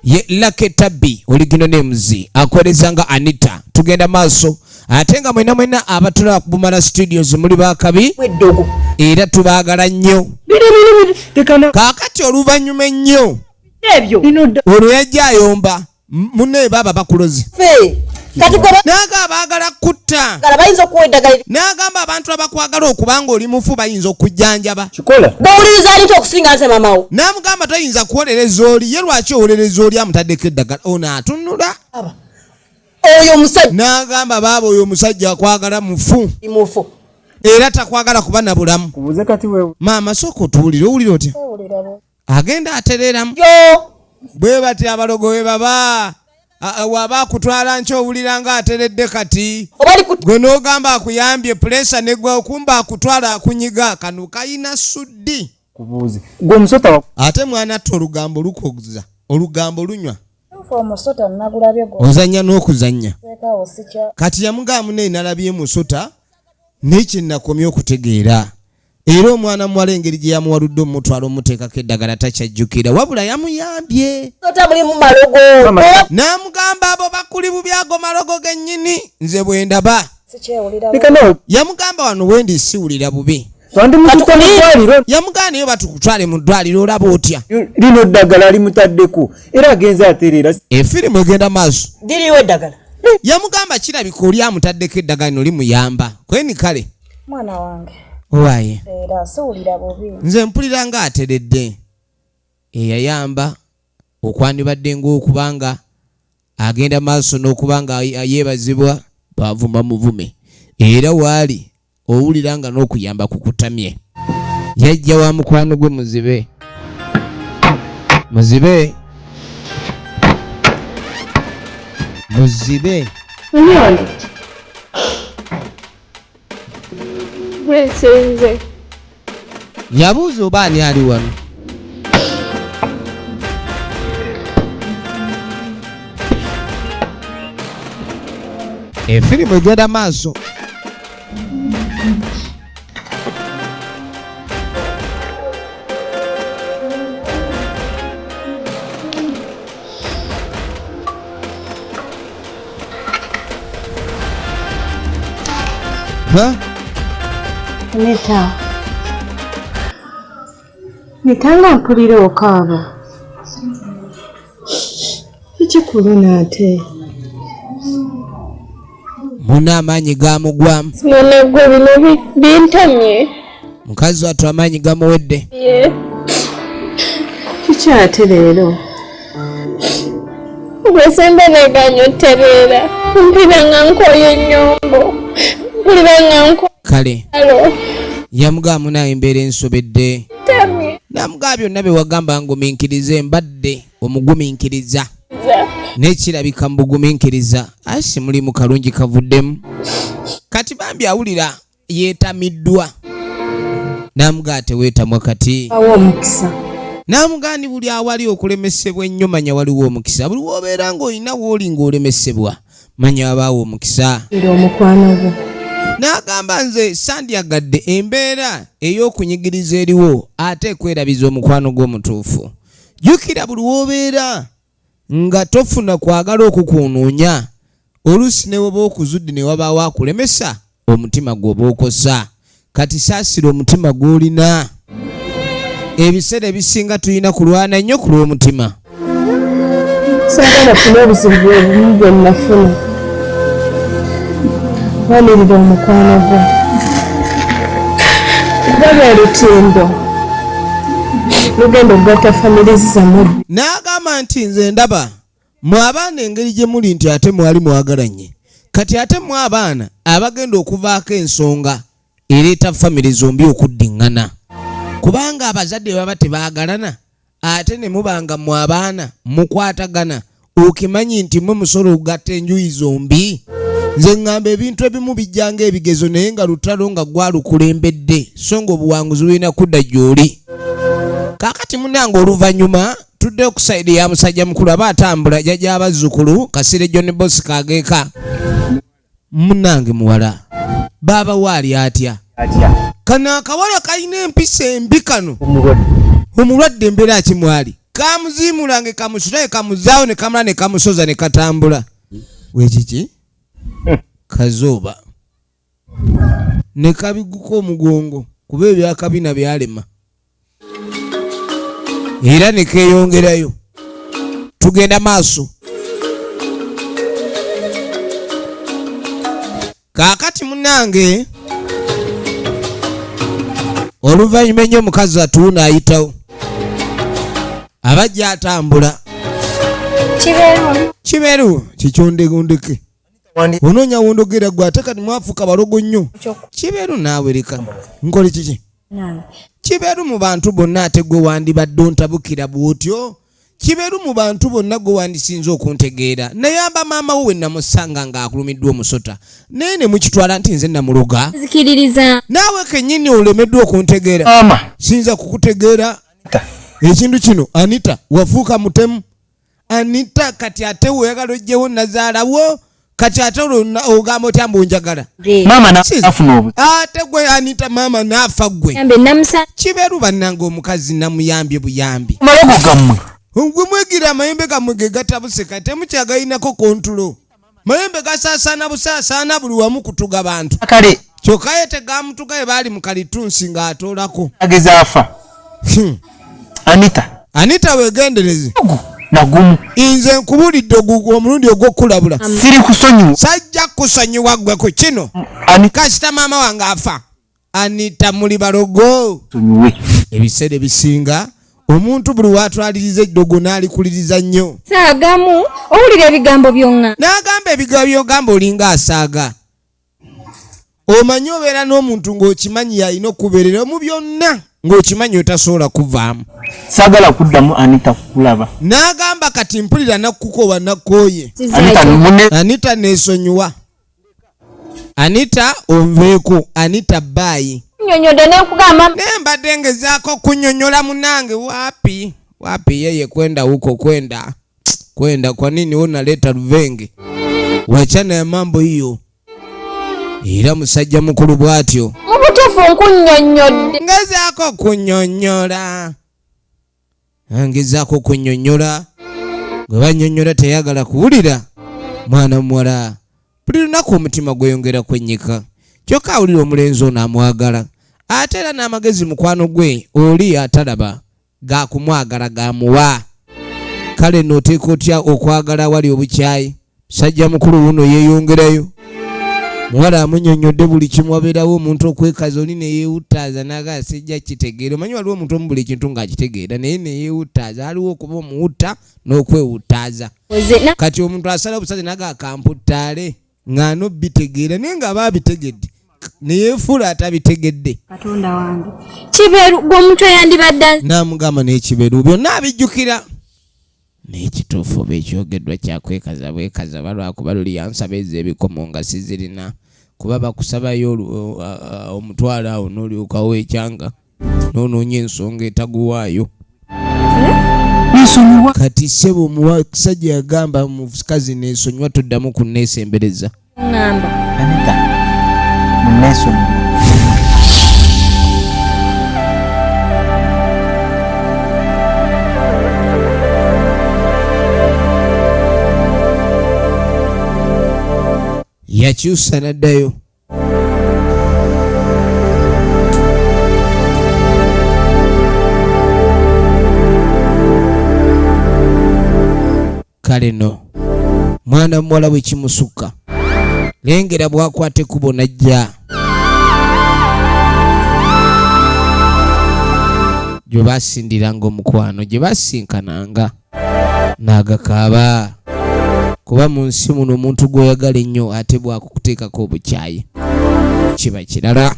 Ye Lucky Tabby Original Names akoleza nga Anita. Tugenda maaso ate nga mwena abatula ku Bumala Studios muli bakabi era tubaagala nnyo. Kaakati oluvannyuma ennyo olwo yajja ayomba munne baba bakulozi naga baagala kutta n'agamba abantu abakwagala okubanga oli mufu bayinza okujjanjaba. Bawuliriza alita okusinga nze mamawo. N'amugamba toyinza kuwolereza oli ye lwaki owolereza oli amutaddeko eddagala ono atunula. Oyo omusajja n'agamba baaba oyo omusajja akwagala mufu era takwagala kuba na bulamu. Maama sooka otuwulire owulira otya? Agenda atereramu bwe bati abalogo we baba waba akutwala nkyowulira nga ateredde kati gwe n'ogamba akuyambye pulesa negwa okumba akutwala akunyiga kano kayina suddi. Ate mwana atta olugambo lukoza olugambo lunywa ozanya n'okuzanya. Kati yamugamba munne nalabye musota n'ekyennakomye okutegeera era omwana muwala engeri gye yamuwaludde omutwala omuteekako eddagala takyajjukira wabula yamuyambye. N'amugamba abo bakuli bubyago malogo gennyini nze bwe ndaba. Yamugamba wano wendi siwulira bubi. Yamugamba naye batukutwale mu ddwaliro olaba otya? Lino ddagala limutaddeko era agenza atereera. Efirimu egenda maaso. Diriwo eddagala. Yamugamba kirabika oli amutaddeko eddagala lino limuyamba. Kweni kale. Mwana wange. Owaye. Era siwulira bubi. Nze mpulira nga ateredde. Eyayamba okwandibadde ng'okubanga agenda maaso n'okubanga yeebazibwa bavuma muvume. Era waali owulira nga n'okuyamba kukutamye. Yajja wa mukwano gwe muzibe. Muzibe. Mwesenze. Yabuuza oba ani ali wano. Efirimu egenda maaso. Nitanga mpulira okaaba. Kikuluna ate. Muna amaanyi gaamugwamu. None gwe bino bintamye. Mukazi wattu amaanyi gamuwedde. Kiki ate leero? Gwe sembe neganyoterera. Mpira nga nkoye ennyombo. Mpulira nga nkoye. Kale. Yamugamba nawe embeera ensobedde. Namugamba byonna bye wagamba ngumiikirize mbadde omugumiikiriza. Nekirabika mbugumiikiriza. Asi mulimu kalungi kavuddemu. Kati bambi awulira yeetamiddwa. Namugamba teweetamwa kati. Awo omukisa. Namugamba buli awali okulemesebwa ennyo manya waliwo omukisa. Buli w'obeera ng'olina w'oli ng'olemesebwa manya wabaawo omukisa. Omukwano gwo. N'agamba nze sandyagadde embeera ey'okunyigiriza eriwo ate ekwerabiza omukwano gw'omutuufu. Jjukira buli w'obeera nga tofuna kwagala okukuunoonya oluusi ne weba okuzudde ne wabaawo akulemesa omutima gw'oba okosa. Kati saasira omutima gw'olina. Ebiseera ebisinga tulina kulwana nnyo ku lw'omutima. Saagala funa obuzibu bwebumu bwe nnafuna. Wanirira omukwano gwo. Ndaba olutindo lugenda okugatta famirizi zammwe. N'agamba nti nze ndaba mu abaana engeri gye muli nti ate mwali mwagalanye. Kati ate mu abaana abagenda okuvaako ensonga ereeta famire zombi okuddiŋŋana. Kubanga abazadde baba tebaagalana ate ne mubanga mu abaana mukwatagana okimanyi nti mwe musobola okugatta enjuyi zombi. Nze ngamba ebintu ebimu bijjanga ebigezo naye nga lutalo nga gwalukulembedde so nga obuwanguzi bulina kudda gy'oli. Kaakati munnange oluvannyuma tudde ku sayidi ya musajja mukulu aba atambula jjajja abazzukulu Kasire John Boss Kageeka. Munnange muwala baaba waali atya? Kano akawala kalina empisa embi kano. Omulwadde embeera kimwali. Kamuziimulange kamusulaye kamuzaawo ne kamala ne kamusoza ne katambula. Weekiki? Kazooba. Ne kabiguka omugongo kuba ebyakabina byalema. Era ne keeyongerayo. Tugenda maaso. Kaakati munnange oluvannyuma ennyo omukazi atuuna ayitawo. Abajja atambula. Kiberu kikyondegondeke. Onoonya wondogera gwe ate kati mwafuuka balogo nnyo. Kiberu naawe leka. Nkole kiki? Kiberu mu bantu bonna ate gwe wandibadde ontabukira bw'otyo. Kiberu mu bantu bonna gwe wandisinze okuntegeera. Nayamba maama wo we namusanga ng'akulumiddwa omusota. Naye ne mukitwala nti nze namuloga. Zikiririza. Naawe kennyini olemeddwa okuntegeera. Mama. Sinza kukutegeera. Ekintu kino Anita wafuuka mutemu. Anita kati ate weeyagala oggyewo nazaalawo. Kati ate ogamba otya mbu njagala. Mama nafuna obu. Ate gwe Anita mama naafa gwe. Yambe namusa. Kiberu bannange omukazi namuyambye buyambi. Malogo gammwe. Gwe mwegira amayembe gammwe ge gatabuseka temukyagalinako kontulo. Mayembe gasaasaana busaasaana buli wamu kutuga bantu. Kale. Kyokka ye tegamutugaye baali mu kalitunsi ng'atoolako. Ageza afa. Anita weegendereze. Nagumu. Nze nkubulidde omulundi ogw'okulabula. Siri kusonyiwa. Sajja kusonyiwa gwe ku kino. Kasita maama wange afa. Anita muli balogo. Sonyiwe. Ebiseera ebisinga omuntu buli watwaliriza eddogo n'alikuliriza nnyo. Saagamu owulira ebigambo byonna. N'agamba ebigambo by'ogamba olinga asaaga. Omanyi obeera n'omuntu ng'okimanyi yalina okubeerera mu byonna ng'okimanyi otasobola kuvaamu. Saagala kuddamu Anita kukulaba. N'agamba kati mpulira nakkuko wa nakkooye. Anita neesonyiwa. Anita onveeko, Anita bayi. Nnyonnyodde ne nkugamba Mbadde ngezaako kunnyonnyola munange wapi? Wapi yeye kwenda huko kwenda. Kwa nini unaleta Luvenge? Wachana ya mambo hiyo. Era musajja mukulu bwatyo. mu butuufu nkunnyonnyodde. Ngezaako kunnyonnyola. Gwe bannyonnyola teyagala kuwulira. Mwana muwala. Buli lunaku omutima gweyongera kwennyika. Kyokka awulira omulenzi ono amwagala. Ate era n'amagezi mukwano gwe oli atalaba. Gaakumwagala gamuwa. Kale n'oteeka otya okwagala wali obukyayi? Musajja mukulu wuno yeeyongerayo. Muwala amunnyonnyodde buli kimu, wabeerawo omuntu okwekaza oli ne yeewutaaza n'agala sijja kitegeera. Omanyi waliwo omuntu omu buli kintu ng'akitegeera naye ne yeewutaaza. Aliwo okuba omuwutta n'okwewutaaza. Kati omuntu asala obusaze n'agala kamputtaale ng'ano bitegeera naye ng'aba abitegedde ne yeefuula atabitegedde. Katonda wange Kiberu gw'omuntu eyandibadde n'amugamba n'Ekiberu byonna abijjukira. N'ekituufu oba ekyogeddwa kyakwekaza bwekaza balwakuba luli yansaba ez'ebikomo nga sizirina kuba bakusabayo omutwalo awo n'olyokawo ekyanga n'onoonya ensonga etaguwaayo. Kati ssebo omusajja yagamba mukazi neesonyiwa toddamu kunneesembereza. ngamba Anita muneesonyiwa. Yakyusa n'addayo. Kale no mwana muwala bwe kimusukka lengera bw'akwata ekkubo n'ajja. Gye baasindiranga omukwano gye basinkananga n'agakaaba. Kuba mu nsi muno omuntu gw'oyagala ennyo ate bwakukuteekako obukyayi kiba kirala.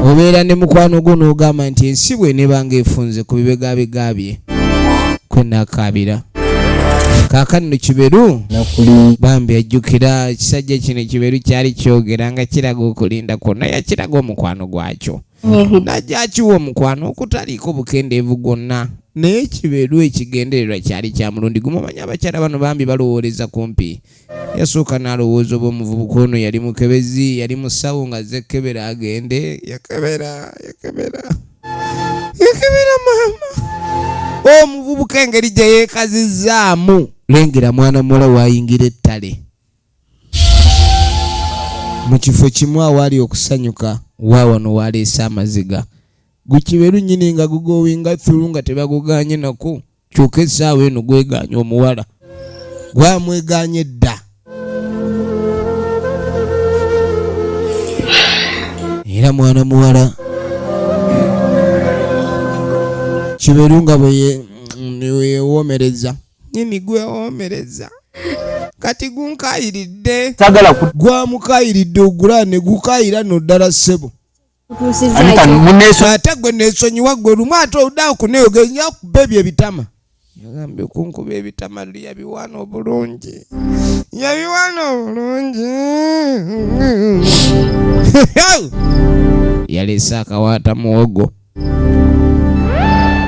Obeera ne mukwano gwo n'ogamba nti ensi bw'eneebanga efunze ku bibegabega bye kwe nakaabira. Kaakano no Kiberu bambi ajjukira ekisajja kino Kiberu kyali kyogera nga kiraga okulinda kwonna yakiraga omukwano gwakyo. Najja akiwa omukwano okutaliiko bukendeevu gwonna. Naye Kiberu ekigendererwa kyali kya mulundi gumu. Omanyi abakyala bano bambi balowooleza kumpi. Yasooka n'alowooza oba omuvubuka ono yali mukebezi yali musawo nga azze kebera agende. Yakebera maama. Omuvubuka engeri gye yeekazizzaamu. Lengera mwana muwala waayingira ettale. Mu kifo kimu awaali okusanyuka waawano waleese amaziga. Gwe Kiberu nnyini nga gugowinga thulu nga tebaguganye nako. Kyokka essaawa eno gweganye omuwala. Gwamweganye dda. Era mwana muwala Kiberu nga bwe yeewoomereza. Nnyini gwewoomereza. Kati gunkayiridde. Gwamukayiridde ogula ne gukayira n'oddala ssebo. Ate gwe neesonyiwa gwe lumu ate oddawo kuneeyogeza kuba ebyo ebitama. Yagambye kunkuba ebitama luli yabiwaana obulungi. Yaleese akawaata muwogo.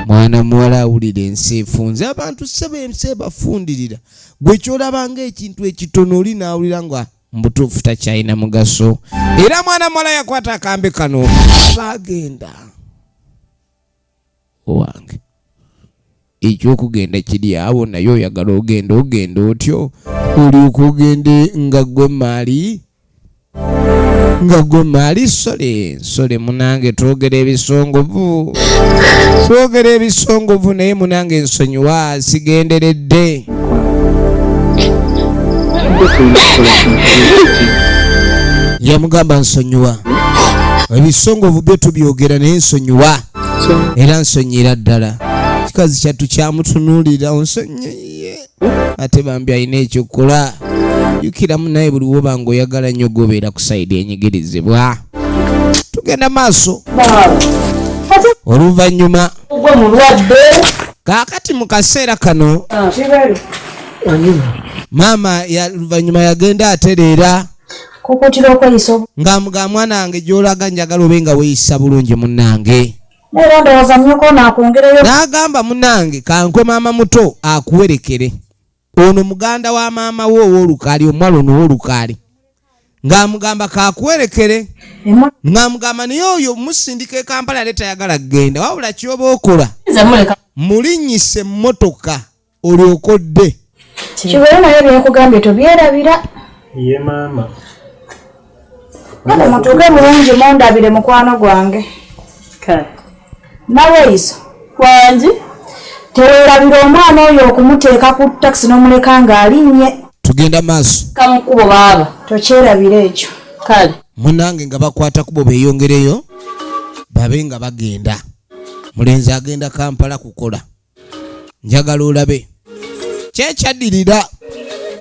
Mwana muwala awulira ensi efunze. Abantu ssebo ensi ebafundirira. Gwe kyolabanga ekintu ekitono oli n'awulira nga mbutuufu takyalina mugaso. Era mwana muwala yakwata akambe kano baagenda. Owange ekyokugenda kiri awo naye oyagala ogenda otyo olyoka ogende nga gwe maali sole munange twogera ebisongovu naye munange nsonyiwa sigenderedde. Yamugamba nsonyiwa ebisongovu byo tubyogera naye nsonyiwa era nsonyira ddala. Kikazi kyattu kyamutunuulira onsonyiye ate bambi alina ekyokukola. Jjukiramu naye buli woba nga oyagala nnyo gobeera ku sayidi enyigirizibwa. Tugenda maaso oluvannyuma kaakati mu kaseera kano Mama ya luvanyuma yagenda aterera kokotira okweyiso nga mwana wange gy'olaga njagala obe nga weeyisa bulungi munnange. Era ndowooza nnyoko naakwongereyo. N'agamba munnange kankwe maama muto akuwerekere. Ono muganda wa maama wo ow'olukaali, omuwala ono ow'olukaali. Ng'amugamba kakuwerekere. Ng'amugamba naye oyo musindika e Kampala yali tayagala kugenda. Wabula ky'oba okola mulinnyise emmotoka olyokodde. Kibeera naye byekugambye tobyerabira. Ye maama. Kale mutuuke bulungi mundabire mukwano gwange. Nawe iso Wangi teweerabira omwana oyo okumuteeka ku takisi n'omuleka ng'alinnye. Tugenda maaso. kamukubo baba. Tokyerabira ekyo. Kale. Munnange nga bakwata kubo beeyongereyo babe nga bagenda. Mulenzi agenda Kampala kukola. Njagala olabe. Kyekyadirira.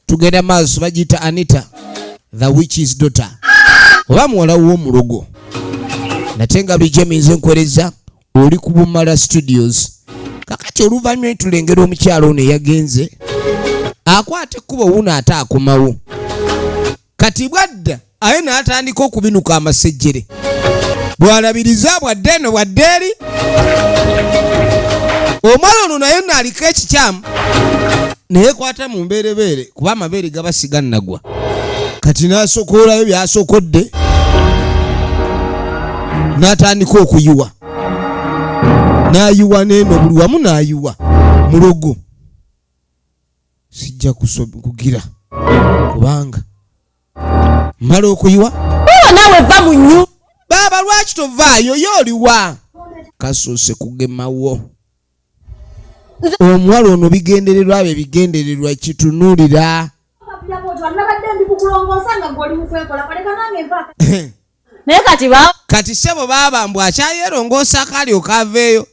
Tugenda maaso bagiyita Anita, the witch's daughter. Oba muwala w'omulogo. Nate nga bijemize nkwereza oli ku Bumala Studios. Kakati oluvannyuma tulengera omukyalo ono yagenze akwata ekkubo wuno ate akomawo. Kati bwadda aye n'atandika okubinuka amasejjere. Bw'alabiriza bwadde eno bwadde eri. Omwana ono naye naaliko ekikyamu naye kwata mu mbeerebeere kuba amabeere gabasiga nnagwa. Kati n'asokoolayo by'asokodde n'atandika okuyiwa. N'ayiwa n'eno buli wamu n'ayiwa. Mulogo sijja kugira kubanga mmala okuyiwa. Naawe va mu nnyu. Baba lwaki tovaayo y'oliwa? Kasoose kugemawo. Omuwala ono bigendererwa bye bigendererwa kitunuulira. Naye kati ba Kati sebo baba mbw akyayerongoosa akaali okaaveeyo.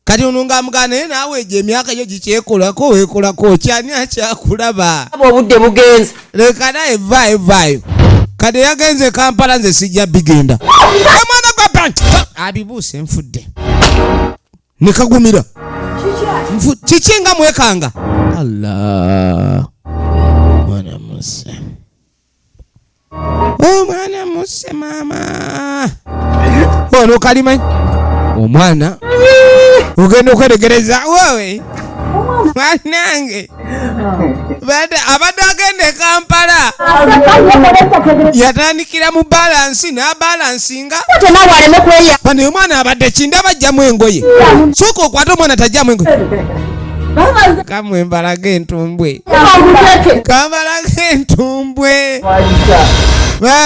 Kati ono ng'amugana naye naawe egyo emyaka gyo gikyekolako weekolako kyani akyakulaba. obudde bugenze. Leka naye evaayo. Kati yagenze Kampala nze sijja bigenda. Omwana gwa abibuuse nfudde. Ne kagumira. Kiki nga mwekanga? Allah. Mwana muse. Oh mwana muse mama. Ono kalimanyi. Omwana ogenda okweregereza wewe mwanange abadde agende Kampala yatandikira mu balansi n'abalansinga bano omwana abadde kinda bajjamu engoye sooka okwata omwana tajjamu engoye kamwe mbalaga entumbwe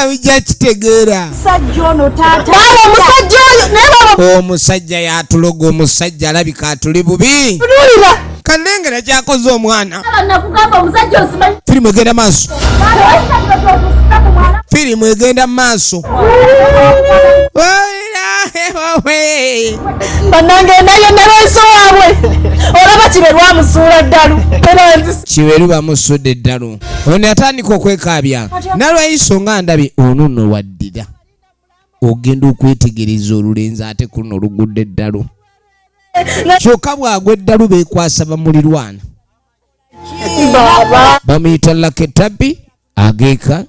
bijja kitegeera omusajja yatuloga omusajja alabika atuli bubi kalengera kyakoze omwana. Firimu egenda maaso. Banange nayo nebeso waabwe. Olaba Kiberu amusuula ddalu. Kiberu bamusudde eddalu. Ono yatandika okwekaabya. Nalwayiso nga ndabye ono nno waddira. Ogenda okwetegereza olulenzi ate kuno olugudde eddalu. Kyokka bwagwa eddalu beekwasa bamulirwana. Bamuyita Laketabi ageeka.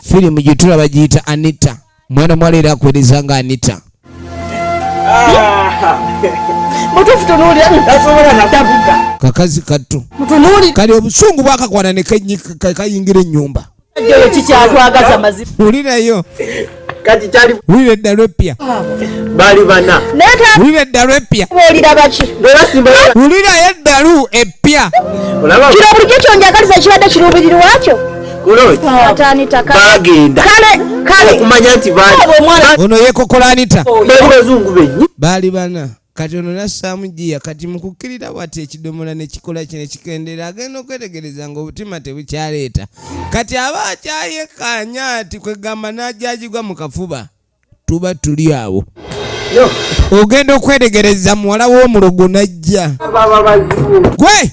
Firimu gye tulaba giyita Anita. Mwana mwala era akwereza nga Anita. Mutufu tunuulira tasobola natavuga. Kakazi katto. Mutunuulira. Kali obusungu bwakakwana ne kayingira ennyumba. Ajjo kikyatwagaza mazima. Ulirayo. Kati kyali Wulira eddalo eppya. bali bana. Wulira eddalo eppya. Olira baki? Bera simba. Wulira eddalo eppya. Olaba. Kino buli kyo njagaliza kibadde kiruubirira wakyo. Kulo. Atandika bagenda. Kale. Okumanya nti bali. Ono yeekokola Anita. Bali bazungu benyi. Baali bana. Kati ono nassaamu jjiya kati mu kukkirira bw'ati ekidomola ne kikola kino kikendera agenda okwetegereza ng'obutima tebukyaleeta. Kati aba akyayekkaanya ati kwegamba n'ajajigwa mu kafuba tuba tuli awo. Ogenda okwetegereza muwala w'omulogo n'ajja. Gwe!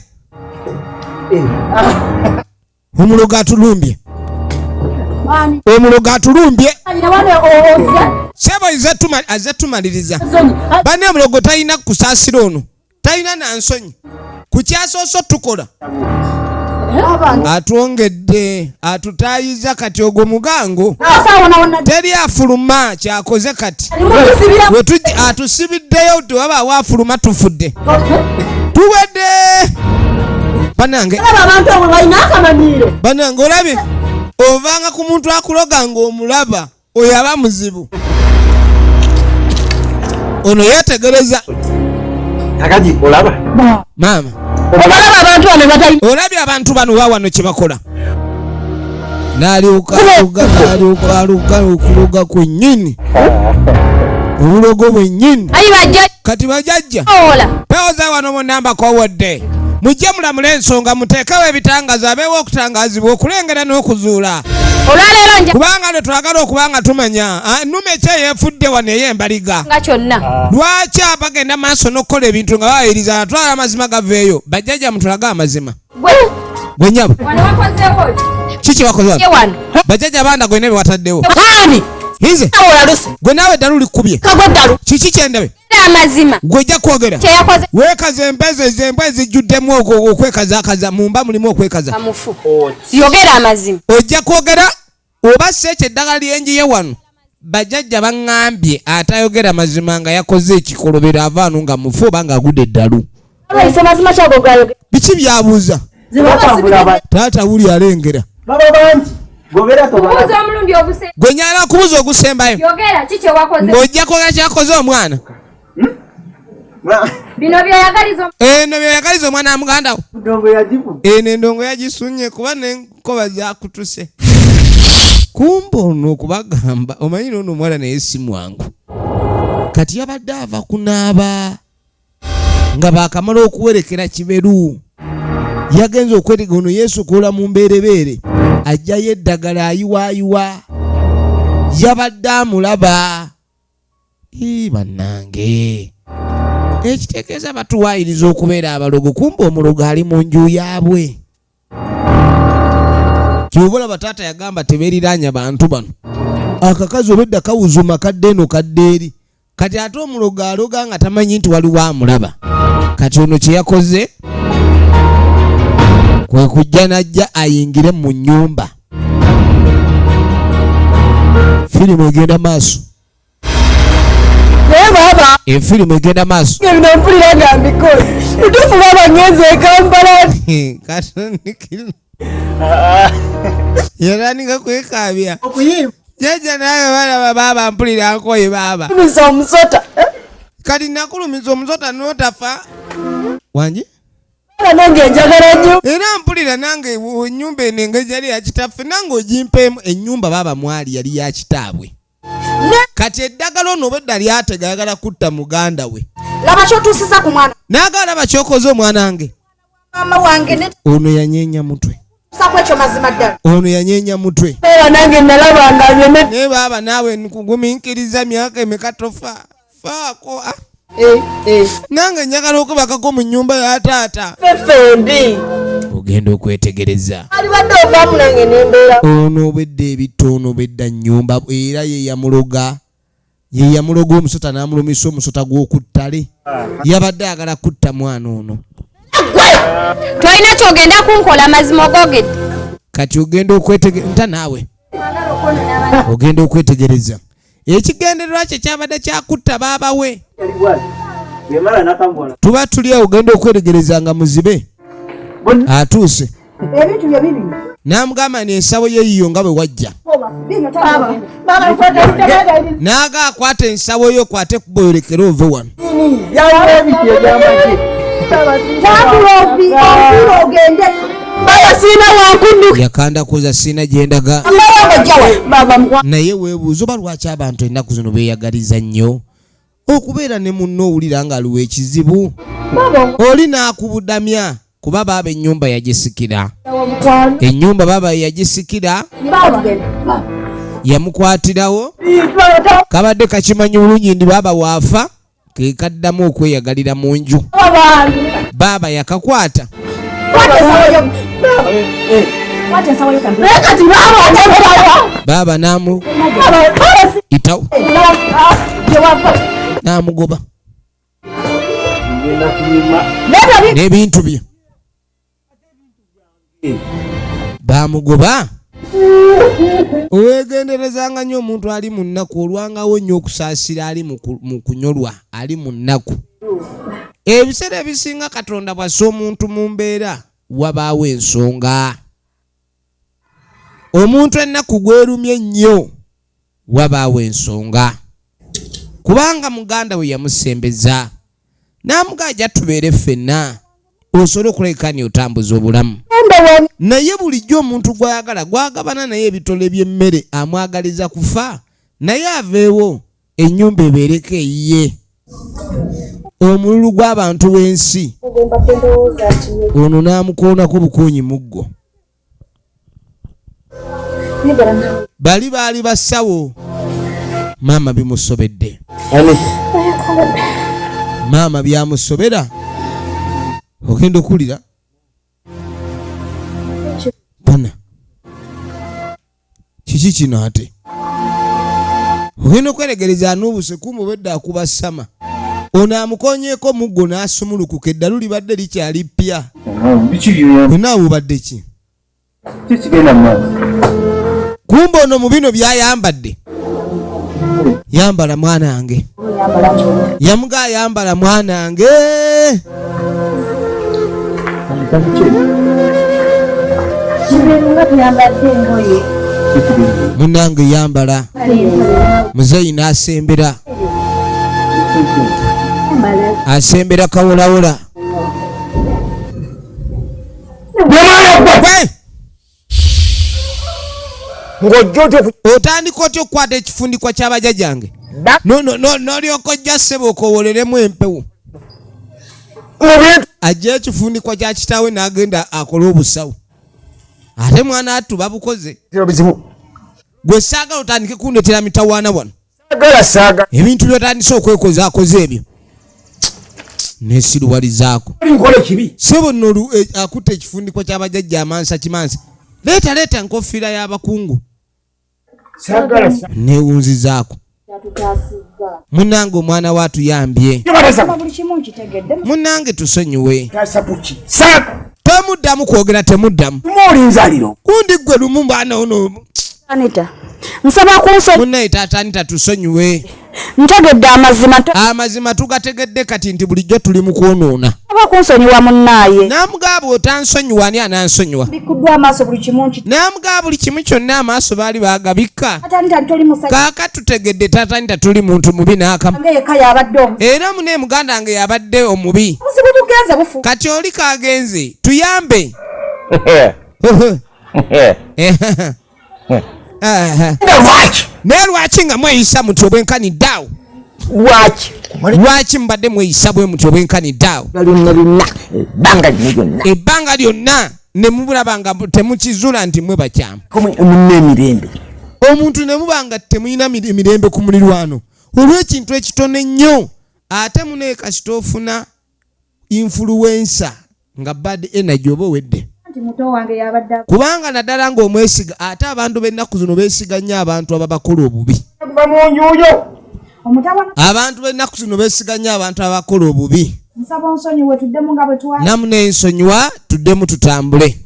Omulogo atulumbye. Omulogo atulumbye. Sebo azze tumaliriza. Bane omulogo talina kusaasira ono. Talina na nsonyi. kukyasoso tukola atwongedde atutayiza kati ogwo mugango teri afuluma kyakoze kati atusibiddeyo tewaba wafuluma tufudde tuwedde banange olabye ovanga ku muntu akuloga ng'omulaba oyo aba muzibu ono yetegereza akati olaba maama olabye abantu bano wawano kyebakola naaluka kwennyini obulogo bwennyini kati bajajja pewoza wano munamba kowodde mujje mulamula ensonga muteekewo ebitangaza abeewo okutangazibwa okulengera n'okuzuula kubanga lwe twagala okubanga tumanya nnume ki eyeefudde wano ey'embaliga lwaki abagenda maaso n'okukola ebintu nga bawayiriza atwala amazima gaveeyo bajjajja mutulaga amazima gwe nyabo kiki wakoze bajjajja banda gwena bewataddewo Hize gwe nawe dalu likubye kiki kyendabe amazima gwejja kwogera wekaza embeze jjuddemu okwekazaakaza mumba mulimu okwekaza amufu yogera amazima ojja kwogera oba seekyo eddagala lyenjiye wano bajjajja baŋŋambye atayogera mazima nga yakoze ekikolobero avaano nga mufu oba ng'agudde eddalu biki byabuuza taata wuli alengera gwe nyala kubuuza ogusembayo ng'ojja kwogera kyakoze omwana bino byeyagaliza eno byeyagaliza omwana wa muganda wo eno endongo yagisunye kuba n'enkoba zakutuse kumba ono okubagamba omanyi noono omuwala naye si mwangu kati yabadde ava kunaaba nga baakamala okuwerekera kiberu yagenza okwetega ono Yesu kuola mu mbeerebeere ajjayo eddagala ayiwaayiwa yabadde amulaba bannange ekitegeeza batuwaayiriza okubeera abalogo kumba omulogo ali mu nju yaabwe kyobula bataata yagamba tebeeriranya bantu bano akakazi obedda kawuzuma kadde eno kadde eri kati ate omulogo aloga nga tamanyi nti waliwo amulaba kati ono kye yakoze kwe kujja najja ayingire mu nnyumba firimu egenda maaso baba efirimu egenda maaso ngenda mpulira nga mbikola utufu baba ngenze Kampala yalaninga kwekabya jajja nawe balaba baba mpulira nkoye baba misa omusota kati nakulumiza omusota n'otafa wangi nange njagala nnyo era mpulira nange ennyumba eno engeri yali yakitaffe nange ogimpeemu ennyumba baba mwali yali yakitaabwe kati eddagala ono obedda lyategayagala kutta muganda we laba kyotuusiza ku mwana naagala laba kyokoze omwana wange mama wange ne ono yanyeenya mutwe sako ekyo mazima ddala ono yanyeenya mutwe era nange nalaba nga byonna naye baba naawe nkugumiikiriza myaka emeka tofa faako nange njagala okubakako mu nnyumba ya taata fefendi ogenda okwetegereza alibadde ovaamu nange nembeera ono obedda ebitono obedda nnyumba era yeyamuloga omusota n'amulumisa omusota gw'okuttale yabadde agala kutta mwana ono tolina kyogenda kunkola mazima ogogedde kati ogenda okwetegereza nta naawe ogenda okwetegereza ekigendererwa kye kyabadde kyakutta baaba we tuba tuli awo ogenda okwetegereza nga muzibe atuuse ebintu bye bibi n'amugamba n'ensawo ye yiyo nga bwe wajja n'aga akwata ensawo yo kwate kuboyolekera ove wano ogende baba siina wankundu yakanda kuza siina gyendaga naye weebuuza oba lwaki abantu ennaku zino beeyagaliza nnyo okubeera ne munno owulira ng'aliwa ekizibu oli n'akubudamya kuba baaba ennyumba yagisikira ennyumba baaba yagisikira yamukwatirawo kabadde kakimanyi bulungi ndi baaba waafa ke kaddamu okweyagalira mu nju baaba yakakwata baaba namu itawo namugoba n'ebintu bye bamugoba. Owegenderezanga nnyo omuntu ali mu nnaku olwangawo nnyo okusaasira ali mu kunyolwa ali mu nnaku. Ebiseera ebisinga Katonda bw'assa omuntu mu mbeera wabaawo ensonga. Omuntu ennaku gwerumye ennyo wabaawo ensonga. Kubanga muganda we yamusembeza n'amugaa ajja tubeere ffenna osobole okulabika otambuza obulamu. Naye bulijjo omuntu gw'ayagala gwagabana naye ebitole by'emmere amwagaliza kufa naye aveewo ennyumba ebeereko eyiye. Omululu gw'abantu b'ensi ono n'amukoonako bukuunyi muggo. Bali baali bassawo maama bimusobedde. Maama byamusobera ogenda okulira bana kiki kino ate ogenda okweregereza n'obuse kumubedde akuba ssama ono amukonyeeko muggo n'asumulukuka eddalu libadde likyali ppya. Onaawe obadde ki? Kumba ono mu bino byayambadde yambala mwanange yamuga yambala mwanange munange yambala muzeyi n'asembera asembera kawolawola. Otandika otya okukwata ekifundikwa ky'abajjajjange n'olyoka ojja ssebo okowoleremu empewo. Ajja ekifundikwa kya kitaawe n'agenda akola obusawo ate mwana attu babukoze. Gwe saagala otandike kundetera mitawaana wano ebintu by'otandise okwekoza akoze ebyo nesiruwalizaako sebo nno akutta ekifundikwa ky'abajjajja amansa kimansa leeta nkofiira y'abakungu newunzizaako. Munange omwana wa atuyambye munange tusonyiwe tomuddamu kwogera temuddamu kundi gwe lumu mbaana ono nsaba kunso munnaye taata Anita tusonyiwe ntegedde amazima tugategedde kati nti bulijjo tuli mu kwonoona. Aba kunsonyiwa munnaye n'amugaba otansonyiwa ani anansonyiwa bikuddwa amaaso buli kimu n'amugaba buli kimu kyonna amaaso baali baagabikka. atani Kaaka tutegedde taata Anita tuli muntu mubi n'akamu era mune muganda wange yabadde omubi kati oli kagenze tuyambe. Naye lwaki nga mweyisa muti obwenkaniddeawo? Lwaki mubadde mweyisa bwe muti obwenkaniddeawo? Ebbanga lyonna ne mubulaba nga temukizula nti mwe bakyamu. Omuntu ne muba nga temulina emirembe ku mulirwano olw'ekintu ekitone ennyo ate munaye kasita ofuna influencer nga bad energy oba owedde. Kubanga naddala ng'omwesiga ate abantu b'ennaku zino beesiga nnyo abantu ababakola obubi. Abantu b'ennaku zino beesiga nnyo abantu abakola obubi. Namune ensonyiwa tuddemu tutambule.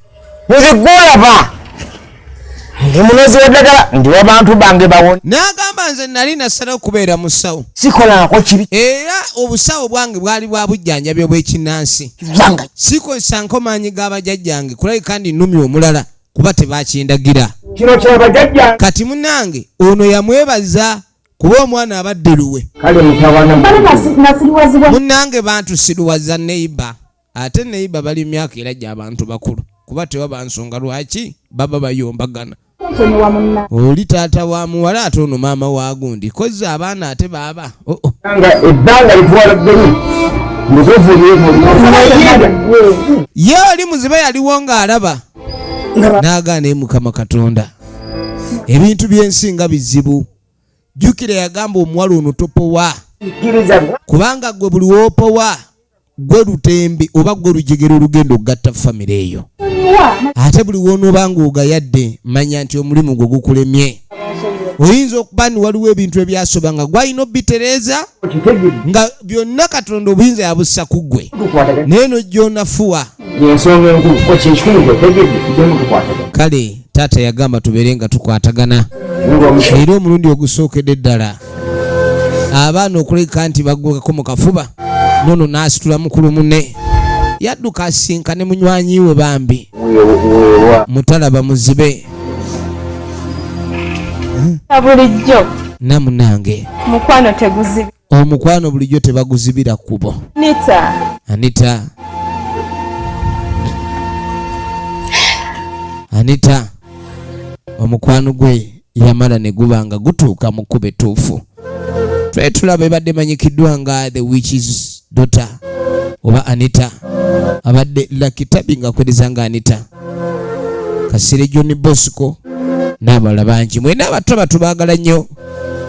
Ndi munozi w'eddagala ndi w'abantu bange bawone. N'agamba nze nali nasalawo okubeera mu ssawo. Sikolaako kibi. Era obusawo bwange bwali bwa bujjanjabi obw'ekinnansi. Sikozesa nkomaanyi g'abajjajjange kulabika ndi nnumya omulala kuba tebaakindagira. Kino ky'abajjajjange. Kati munnange ono yamwebaza kuba omwana abadde luwe. Kale mutawana. Munnange bantu siruwaza neiba. Ate neiba bali myaka erajja abantu bakulu. Kuba tewaba nsonga lwaki baba bayombagana. Oli taata wa muwala ate ono maama wa gundi kozi abaana ate baaba. Ebbanga litwala ggulu. Ye oli muzibe yaliwo ng'alaba n'agaana Mukama Katonda. Ebintu by'ensi nga bizibu. Jjukira yagamba omuwala ono topowa kubanga gwe buli w'opowa gwe lutembe oba gwe lujegera olugendo okugatta famire eyo. Ate buli w'onooba ng'ogayadde manya nti omulimu gwe gukulemye. oyinza okuba ni waliwo ebintu ebyasoba nga gwalina obitereza nga byonna Katonda obuyinza yabussa ku ggwe naye nojjoonafuwa. Ensonga enkulu ko kintu tegedde tujemu tukwatagana. Kale taata yagamba tubeere nga tukwatagana era omulundi ogusookedde ddala abaana okuleka nti baggwako mu kafuba nono n'asitula mukulu munne yadduka asinkane munywanyi we bambi mutalaba muzibe bulijjo namunange mukwano teguzibi omukwano bulijjo tebaguzibira kkubo. Anita omukwano gwe yamala ne guba nga gutuuka mu kkubo ettuufu. Tulaba ebadde manyikiddwa nga the witch's daughter oba Anita abadde Lakitabi nga akwedeza nga Anita Kasire John Bosco n'abalala bangi. Mwena abato batubaagala nnyo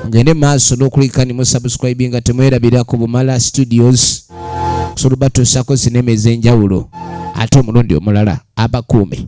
mugende maaso n'okulika ni musubscribe nga temwerabira ku Bumala Studios kusobola batuusaako sinema ez'enjawulo ate omulundi omulala abakuume.